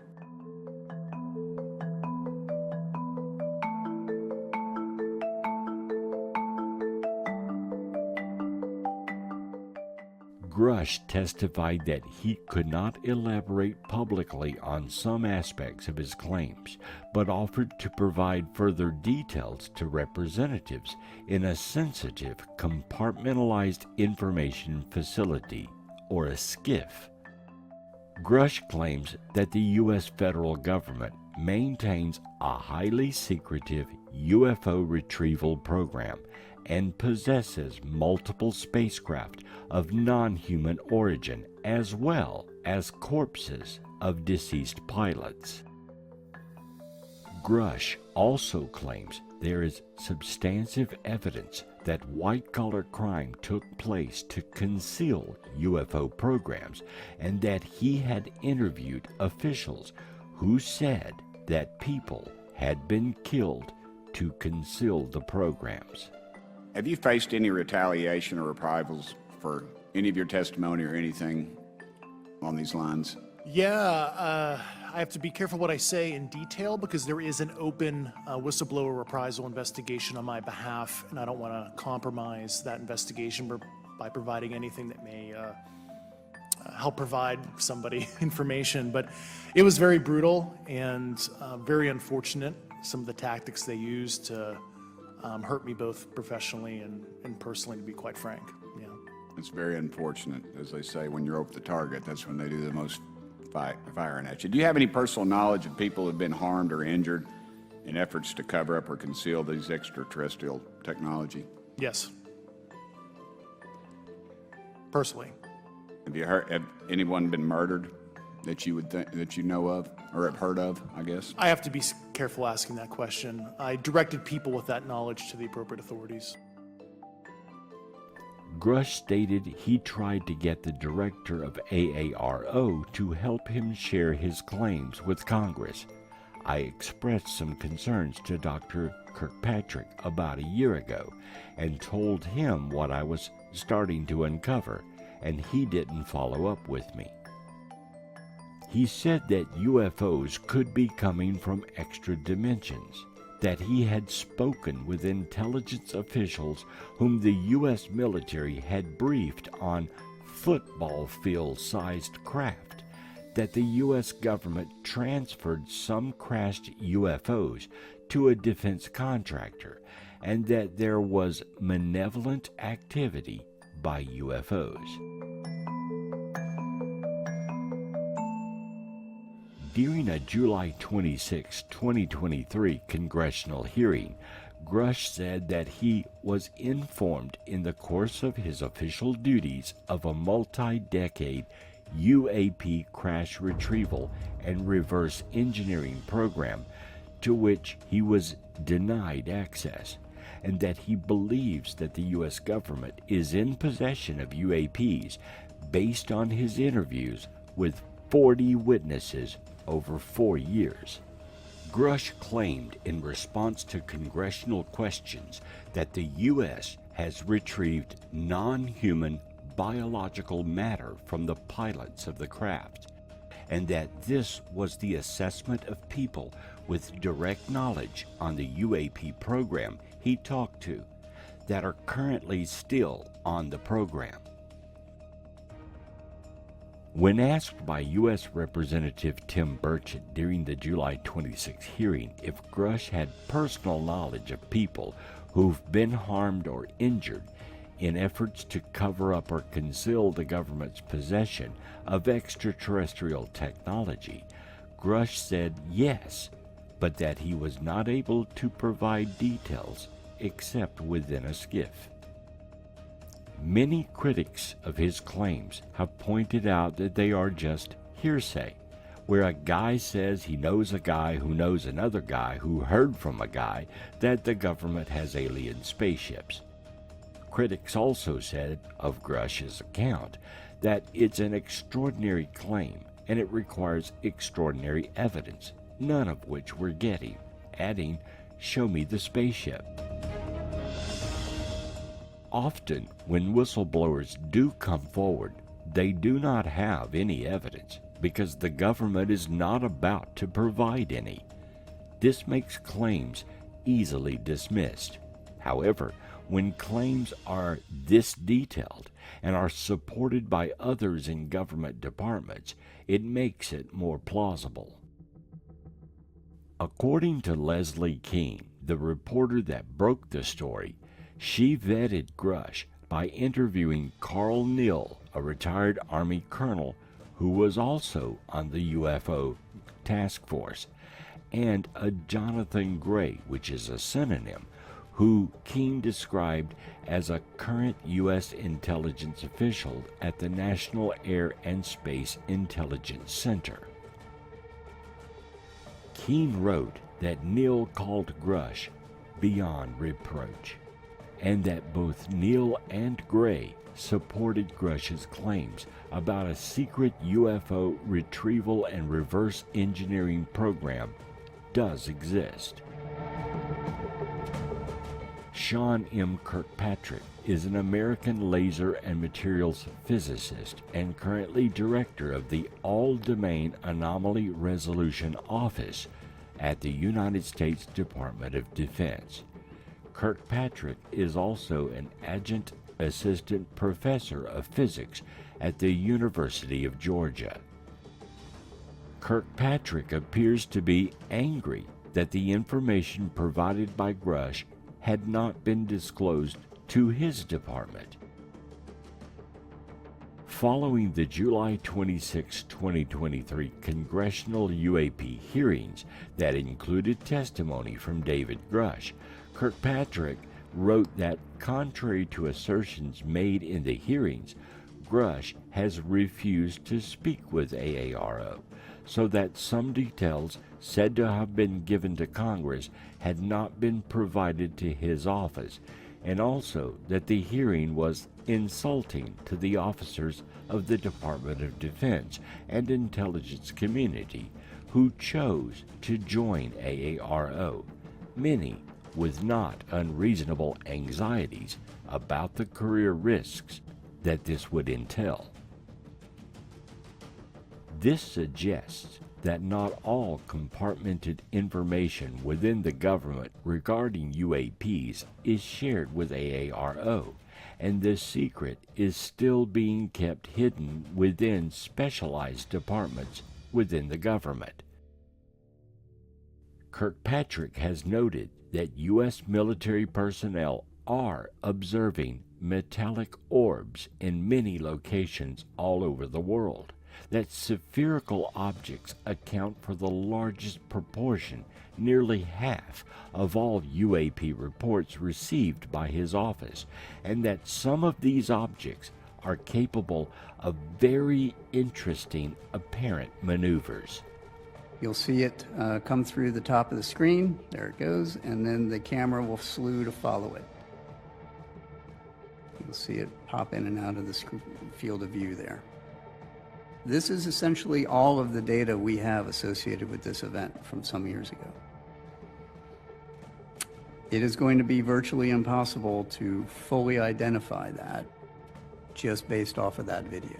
Grush testified that he could not elaborate publicly on some aspects of his claims, but offered to provide further details to representatives in a sensitive, compartmentalized information facility, or a SCIF. Grush claims that the U.S. federal government maintains a highly secretive UFO retrieval program and possesses multiple spacecraft of non-human origin, as well as corpses of deceased pilots. Grush also claims there is substantive evidence that white-collar crime took place to conceal UFO programs, and that he had interviewed officials who said that people had been killed to conceal the programs. Have you faced any retaliation or reprisals for any of your testimony or anything on these lines? Yeah, I have to be careful what I say in detail because there is an open whistleblower reprisal investigation on my behalf, and I don't want to compromise that investigation by providing anything that may help provide somebody information. But it was very brutal and very unfortunate, some of the tactics they used to hurt me both professionally and personally, to be quite frank. Yeah. It's very unfortunate. As they say, when you're over the target, that's when they do the most firing at you. Do you have any personal knowledge of people who have been harmed or injured in efforts to cover up or conceal these extraterrestrial technology? Yes. Personally. Have anyone been murdered that you would that you know of or have heard of, I guess? I have to be careful asking that question. I directed people with that knowledge to the appropriate authorities. Grush stated he tried to get the director of AARO to help him share his claims with Congress. I expressed some concerns to Dr. Kirkpatrick about a year ago and told him what I was starting to uncover, and he didn't follow up with me. He said that UFOs could be coming from extra dimensions, that he had spoken with intelligence officials whom the U.S. military had briefed on football field-sized craft, that the U.S. government transferred some crashed UFOs to a defense contractor, and that there was malevolent activity by UFOs. During a July 26, 2023 congressional hearing, Grush said that he was informed in the course of his official duties of a multi-decade UAP crash retrieval and reverse engineering program to which he was denied access, and that he believes that the U.S. government is in possession of UAPs based on his interviews with 40 witnesses over 4 years. Grush claimed in response to congressional questions that the U.S. has retrieved non-human biological matter from the pilots of the craft, and that this was the assessment of people with direct knowledge on the UAP program he talked to that are currently still on the program. When asked by U.S. Representative Tim Burchett during the July 26 hearing if Grush had personal knowledge of people who've been harmed or injured in efforts to cover up or conceal the government's possession of extraterrestrial technology, Grush said yes, but that he was not able to provide details except within a skiff. Many critics of his claims have pointed out that they are just hearsay, where a guy says he knows a guy who knows another guy who heard from a guy that the government has alien spaceships. Critics also said of Grush's account that it's an extraordinary claim and it requires extraordinary evidence, none of which we're getting, adding, "Show me the spaceship." Often, when whistleblowers do come forward, they do not have any evidence because the government is not about to provide any. This makes claims easily dismissed. However, when claims are this detailed and are supported by others in government departments, it makes it more plausible. According to Leslie Keene, the reporter that broke the story, she vetted Grush by interviewing Carl Neal, a retired Army colonel who was also on the UFO task force, and a Jonathan Gray, which is a synonym, who Keene described as a current U.S. intelligence official at the National Air and Space Intelligence Center. Keene wrote that Neal called Grush beyond reproach, and that both Neal and Gray supported Grush's claims about a secret UFO retrieval and reverse engineering program does exist. Sean M. Kirkpatrick is an American laser and materials physicist and currently director of the All-Domain Anomaly Resolution Office at the United States Department of Defense. Kirkpatrick is also an adjunct assistant professor of physics at the University of Georgia. Kirkpatrick appears to be angry that the information provided by Grush had not been disclosed to his department. Following the July 26, 2023 congressional UAP hearings that included testimony from David Grush, Kirkpatrick wrote that, contrary to assertions made in the hearings, Grush has refused to speak with AARO, so that some details said to have been given to Congress had not been provided to his office, and also that the hearing was insulting to the officers of the Department of Defense and intelligence community who chose to join AARO, many with not unreasonable anxieties about the career risks that this would entail. This suggests that not all compartmented information within the government regarding UAPs is shared with AARO, and this secret is still being kept hidden within specialized departments within the government. Kirkpatrick has noted that U.S. military personnel are observing metallic orbs in many locations all over the world, that spherical objects account for the largest proportion, nearly half, of all UAP reports received by his office, and that some of these objects are capable of very interesting apparent maneuvers. You'll see it come through the top of the screen. There it goes, and then the camera will slew to follow it. You'll see it pop in and out of the field of view there. This is essentially all of the data we have associated with this event from some years ago. It is going to be virtually impossible to fully identify that just based off of that video.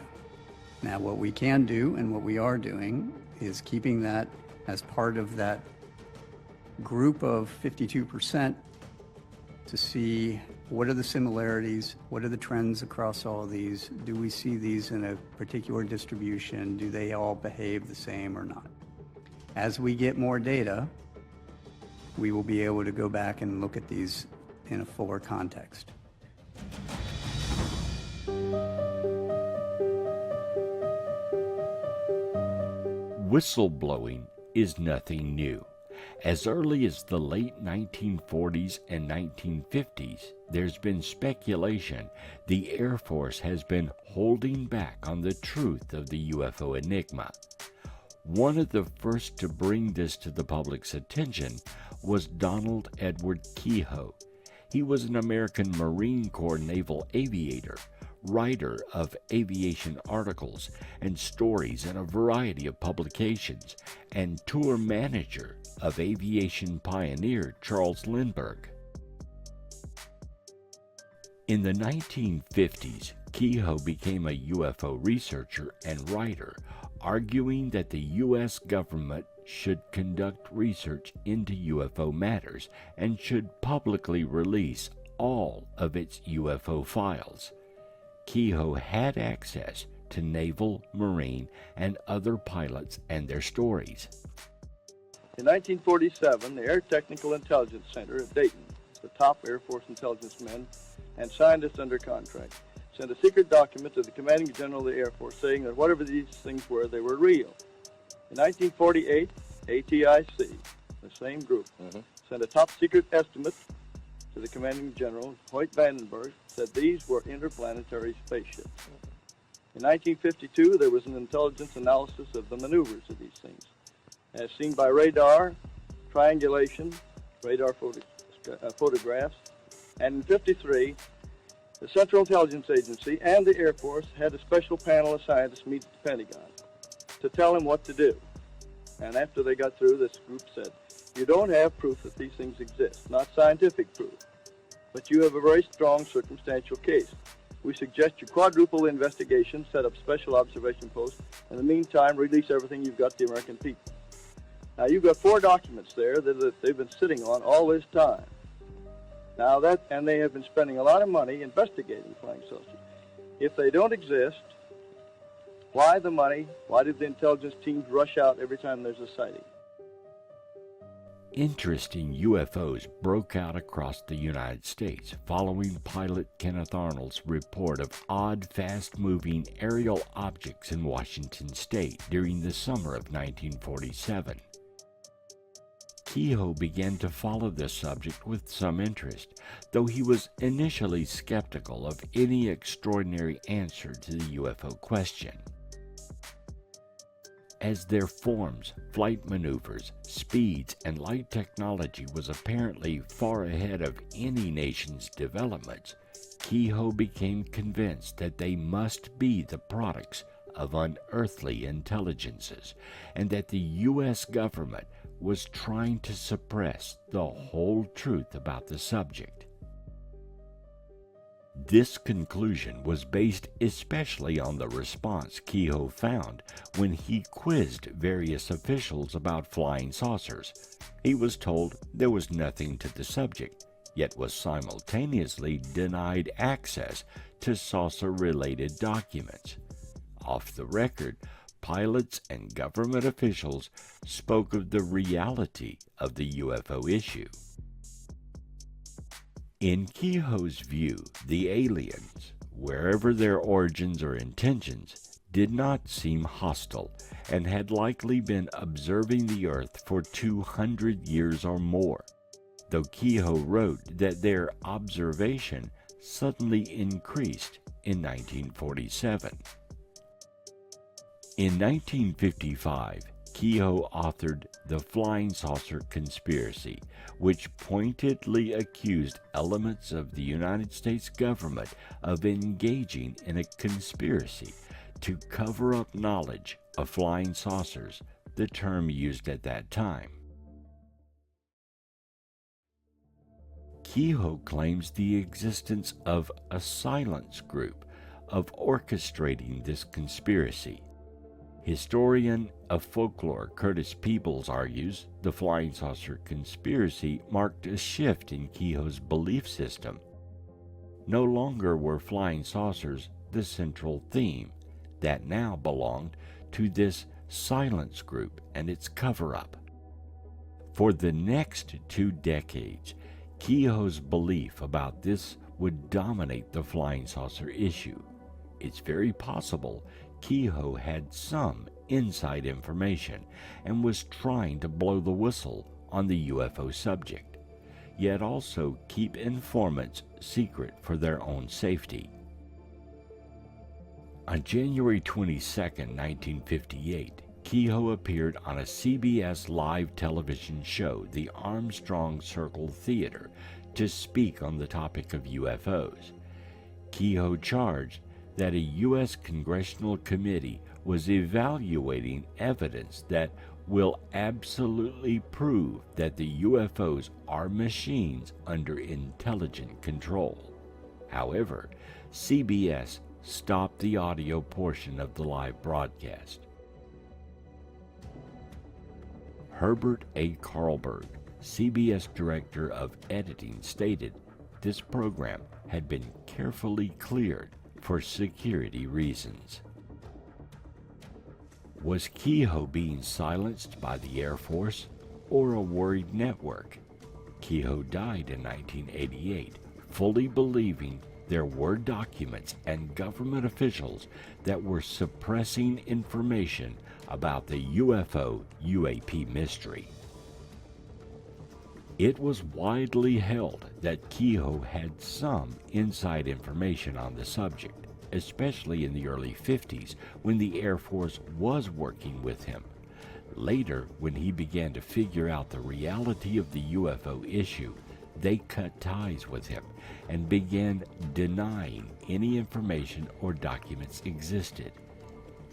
Now, what we can do and what we are doing is keeping that as part of that group of 52% to see What are the similarities? What are the trends across all of these? Do we see these in a particular distribution? Do they all behave the same or not? As we get more data, we will be able to go back and look at these in a fuller context. Whistleblowing is nothing new. As early as the late 1940s and 1950s, there's been speculation the Air Force has been holding back on the truth of the UFO enigma. One of the first to bring this to the public's attention was Donald Edward Kehoe. He was an American Marine Corps naval aviator, writer of aviation articles and stories in a variety of publications, and tour manager of aviation pioneer Charles Lindbergh. In the 1950s, Kehoe became a UFO researcher and writer, arguing that the U.S. government should conduct research into UFO matters and should publicly release all of its UFO files. Kehoe had access to naval, marine, and other pilots and their stories. In 1947, the Air Technical Intelligence Center at Dayton, the top Air Force intelligence men and scientists under contract, sent a secret document to the commanding general of the Air Force saying that whatever these things were, they were real. In 1948, ATIC, the same group, sent a top secret estimate to the commanding general, Hoyt Vandenberg, said these were interplanetary spaceships. In 1952, there was an intelligence analysis of the maneuvers of these things, as seen by radar, triangulation, radar photographs, and in 1953, the Central Intelligence Agency and the Air Force had a special panel of scientists meet at the Pentagon to tell them what to do. And after they got through, this group said, you don't have proof that these things exist, not scientific proof, but you have a very strong circumstantial case. We suggest you quadruple the investigation, set up special observation posts, and in the meantime, release everything you've got to the American people. Now, you've got 4 documents there that they've been sitting on all this time. Now and they have been spending a lot of money investigating flying saucers. If they don't exist, why the money? Why did the intelligence teams rush out every time there's a sighting? Interest in UFOs broke out across the United States following pilot Kenneth Arnold's report of odd, fast-moving aerial objects in Washington state during the summer of 1947. Kehoe began to follow this subject with some interest, though he was initially skeptical of any extraordinary answer to the UFO question. As their forms, flight maneuvers, speeds, and light technology was apparently far ahead of any nation's developments, Kehoe became convinced that they must be the products of unearthly intelligences, and that the U.S. government was trying to suppress the whole truth about the subject. This conclusion was based especially on the response Kehoe found when he quizzed various officials about flying saucers. He was told there was nothing to the subject, yet was simultaneously denied access to saucer-related documents. Off the record, pilots and government officials spoke of the reality of the UFO issue. In Kehoe's view, the aliens, wherever their origins or intentions, did not seem hostile and had likely been observing the Earth for 200 years or more, though Kehoe wrote that their observation suddenly increased in 1947. In 1955, Kehoe authored The Flying Saucer Conspiracy, which pointedly accused elements of the United States government of engaging in a conspiracy to cover up knowledge of flying saucers, the term used at that time. Kehoe claims the existence of a silence group of orchestrating this conspiracy. Historian of folklore Curtis Peebles argues the flying saucer conspiracy marked a shift in Kehoe's belief system. No longer were flying saucers the central theme that now belonged to this silence group and its cover-up. For the next 2 decades, Kehoe's belief about this would dominate the flying saucer issue. It's very possible Kehoe had some inside information and was trying to blow the whistle on the UFO subject, yet also keep informants secret for their own safety. On January 22, 1958, Kehoe appeared on a CBS live television show, The Armstrong Circle Theater, to speak on the topic of UFOs. Kehoe charged that a U.S. congressional committee was evaluating evidence that will absolutely prove that the UFOs are machines under intelligent control. However, CBS stopped the audio portion of the live broadcast. Herbert A. Carlberg, CBS Director of Editing, stated this program had been carefully cleared for security reasons. Was Kehoe being silenced by the Air Force or a worried network? Kehoe died in 1988, fully believing there were documents and government officials that were suppressing information about the UFO-UAP mystery. It was widely held that Kehoe had some inside information on the subject, especially in the early 50s when the Air Force was working with him. Later, when he began to figure out the reality of the UFO issue, they cut ties with him and began denying any information or documents existed.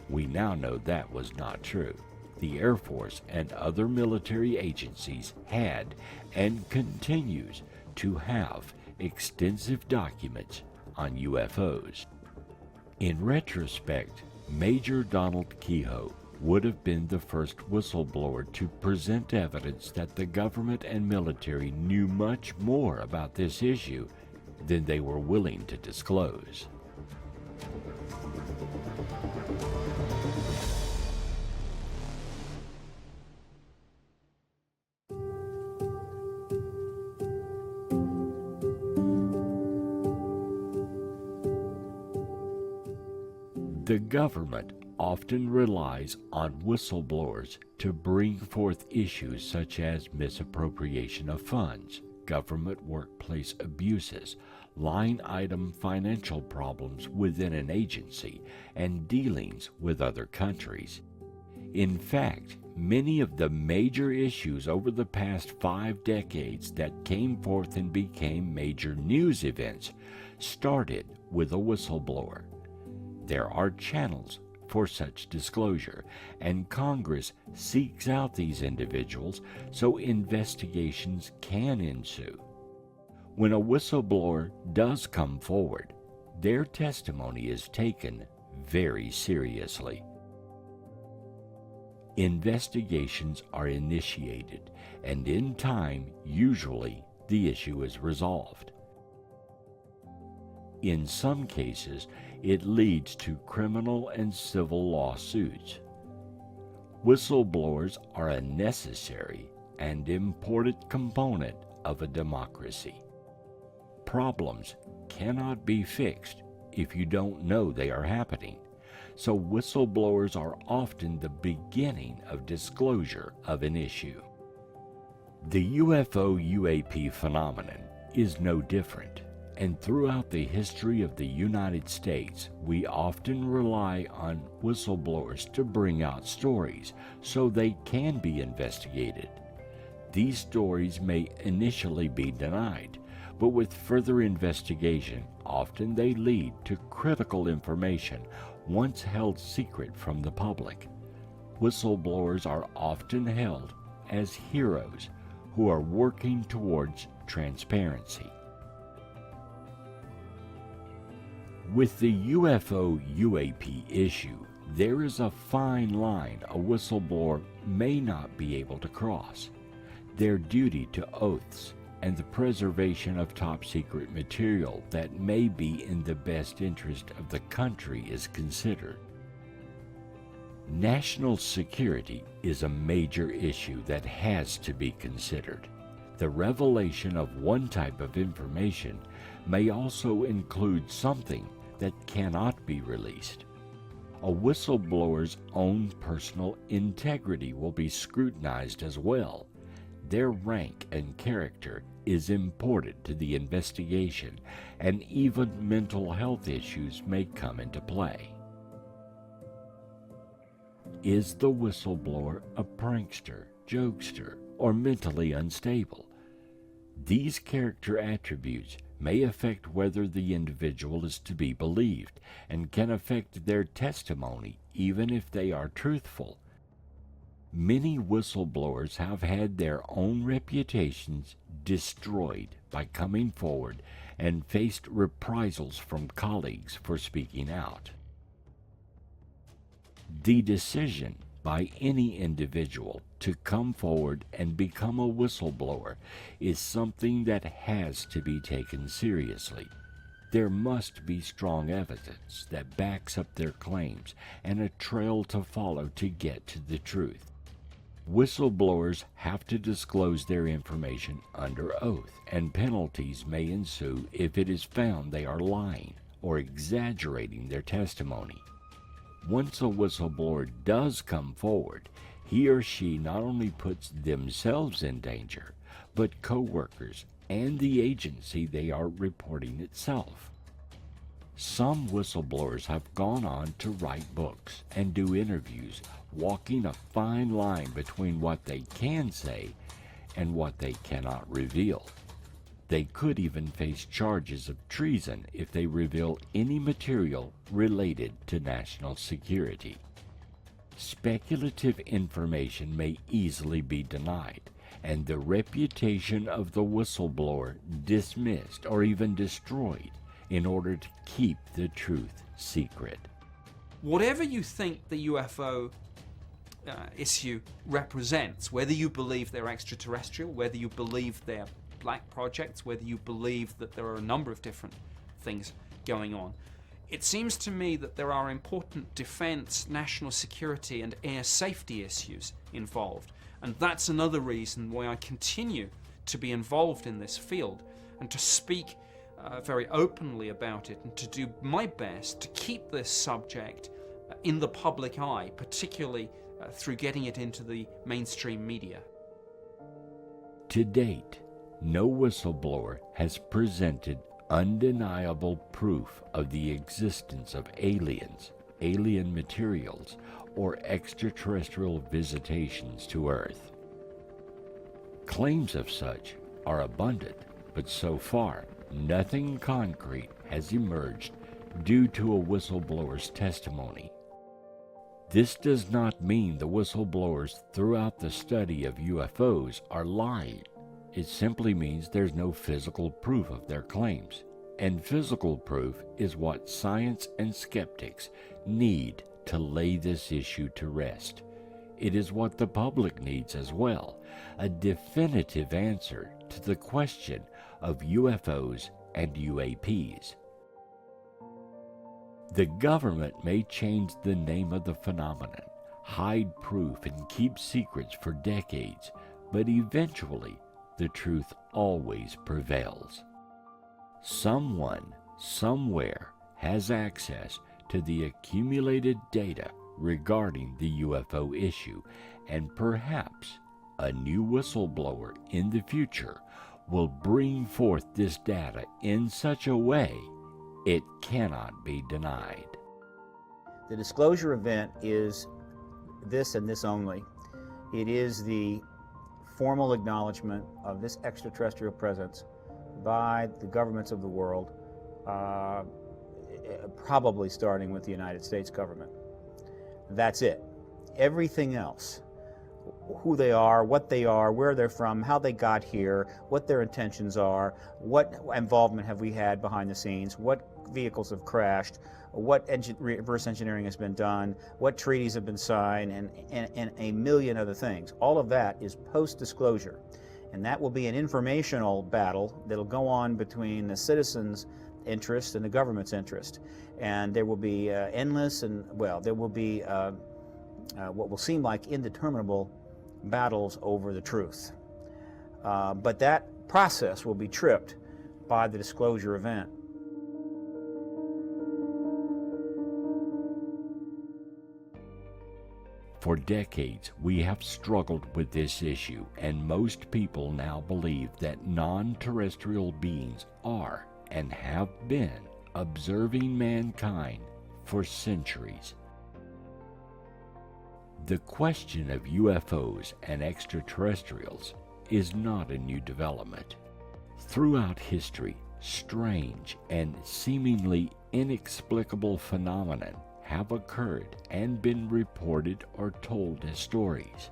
We now know that was not true. The Air Force and other military agencies had and continues to have extensive documents on UFOs. In retrospect, Major Donald Kehoe would have been the first whistleblower to present evidence that the government and military knew much more about this issue than they were willing to disclose. The government often relies on whistleblowers to bring forth issues such as misappropriation of funds, government workplace abuses, line item financial problems within an agency, and dealings with other countries. In fact, many of the major issues over the past 5 decades that came forth and became major news events started with a whistleblower. There are channels for such disclosure, and Congress seeks out these individuals so investigations can ensue. When a whistleblower does come forward, their testimony is taken very seriously. Investigations are initiated, and in time, usually, the issue is resolved. In some cases, it leads to criminal and civil lawsuits. Whistleblowers are a necessary and important component of a democracy. Problems cannot be fixed if you don't know they are happening, so whistleblowers are often the beginning of disclosure of an issue. The UFO-UAP phenomenon is no different. And throughout the history of the United States, we often rely on whistleblowers to bring out stories so they can be investigated. These stories may initially be denied, but with further investigation, often they lead to critical information once held secret from the public. Whistleblowers are often held as heroes who are working towards transparency. With the UFO-UAP issue, there is a fine line a whistleblower may not be able to cross. Their duty to oaths and the preservation of top-secret material that may be in the best interest of the country is considered. National security is a major issue that has to be considered. The revelation of one type of information may also include something that cannot be released. A whistleblower's own personal integrity will be scrutinized as well. Their rank and character is important to the investigation, and even mental health issues may come into play. Is the whistleblower a prankster, jokester, or mentally unstable? These character attributes may affect whether the individual is to be believed and can affect their testimony even if they are truthful. Many whistleblowers have had their own reputations destroyed by coming forward and faced reprisals from colleagues for speaking out. The decision by any individual to come forward and become a whistleblower is something that has to be taken seriously. There must be strong evidence that backs up their claims and a trail to follow to get to the truth. Whistleblowers have to disclose their information under oath, and penalties may ensue if it is found they are lying or exaggerating their testimony. Once a whistleblower does come forward, he or she not only puts themselves in danger, but co-workers and the agency they are reporting itself. Some whistleblowers have gone on to write books and do interviews, walking a fine line between what they can say and what they cannot reveal. They could even face charges of treason if they reveal any material related to national security. Speculative information may easily be denied, and the reputation of the whistleblower dismissed or even destroyed in order to keep the truth secret. Whatever you think the UFO issue represents, whether you believe they're extraterrestrial, whether you believe they're black projects, whether you believe that there are a number of different things going on, it seems to me that there are important defense, national security, and air safety issues involved. And that's another reason why I continue to be involved in this field and to speak very openly about it and to do my best to keep this subject in the public eye, particularly through getting it into the mainstream media. To date, no whistleblower has presented undeniable proof of the existence of aliens, alien materials, or extraterrestrial visitations to Earth. Claims of such are abundant, but so far nothing concrete has emerged due to a whistleblower's testimony. This does not mean the whistleblowers throughout the study of UFOs are lying. It simply means there's no physical proof of their claims, and physical proof is what science and skeptics need to lay this issue to rest. It is what the public needs as well, a definitive answer to the question of UFOs and UAPs. The government may change the name of the phenomenon, hide proof, and keep secrets for decades, but eventually the truth always prevails. Someone, somewhere, has access to the accumulated data regarding the UFO issue, and perhaps a new whistleblower in the future will bring forth this data in such a way it cannot be denied. The disclosure event is this and this only. It is the formal acknowledgement of this extraterrestrial presence by the governments of the world, probably starting with the United States government. That's it. Everything else, who they are, what they are, where they're from, how they got here, what their intentions are, what involvement have we had behind the scenes, what vehicles have crashed, what reverse engineering has been done, what treaties have been signed, and a million other things. All of that is post-disclosure. And that will be an informational battle that'll go on between the citizens' interest and the government's interest. And there will be endless and, well, there will be what will seem like indeterminable battles over the truth. But that process will be tripped by the disclosure event. For decades, we have struggled with this issue, and most people now believe that non-terrestrial beings are and have been observing mankind for centuries. The question of UFOs and extraterrestrials is not a new development. Throughout history, strange and seemingly inexplicable phenomena have occurred and been reported or told as stories.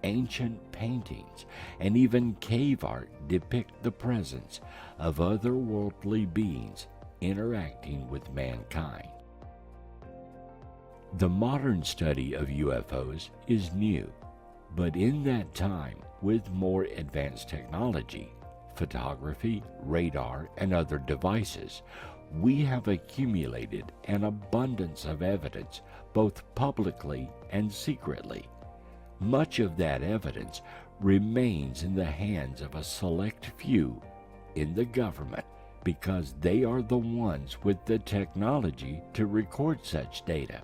Ancient paintings and even cave art depict the presence of otherworldly beings interacting with mankind. The modern study of UFOs is new, but in that time, with more advanced technology, photography, radar, and other devices, we have accumulated an abundance of evidence, both publicly and secretly. Much of that evidence remains in the hands of a select few in the government because they are the ones with the technology to record such data.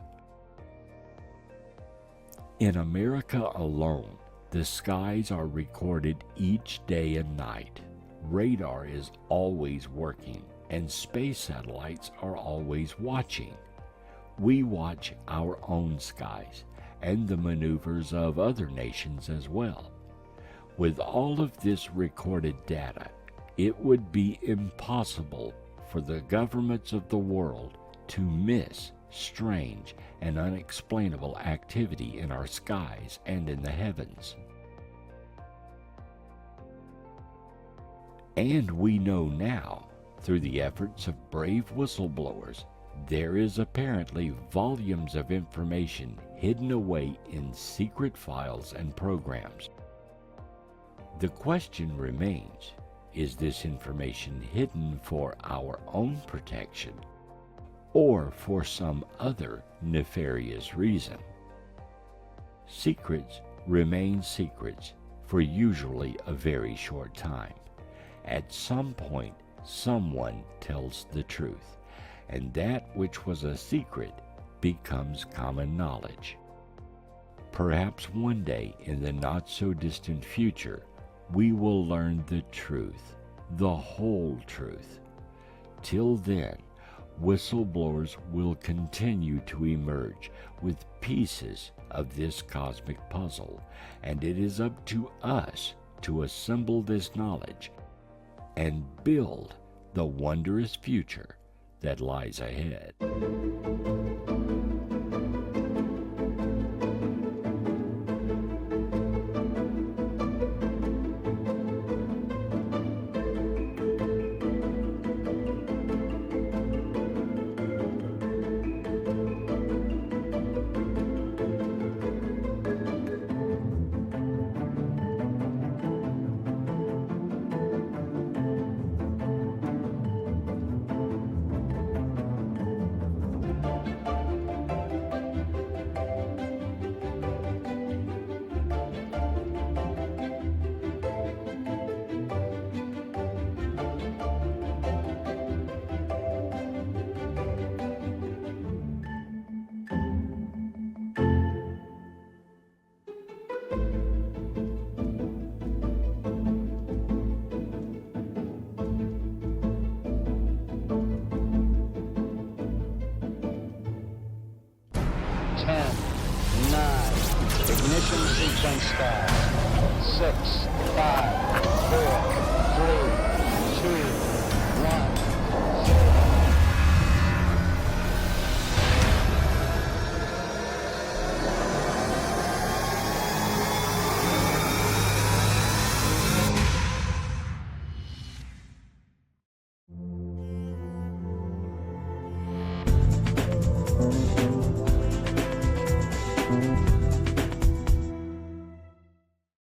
In America alone, the skies are recorded each day and night. Radar is always working, and space satellites are always watching. We watch our own skies and the maneuvers of other nations as well. With all of this recorded data, it would be impossible for the governments of the world to miss strange and unexplainable activity in our skies and in the heavens. And we know now, through the efforts of brave whistleblowers, there is apparently volumes of information hidden away in secret files and programs. The question remains, is this information hidden for our own protection or for some other nefarious reason? Secrets remain secrets for usually a very short time. At some point, someone tells the truth, and that which was a secret becomes common knowledge. Perhaps one day in the not-so-distant future, we will learn the truth, the whole truth. Till then, whistleblowers will continue to emerge with pieces of this cosmic puzzle, and it is up to us to assemble this knowledge and build the wondrous future that lies ahead. Ignition sequence start. 6, 5, 4, 3,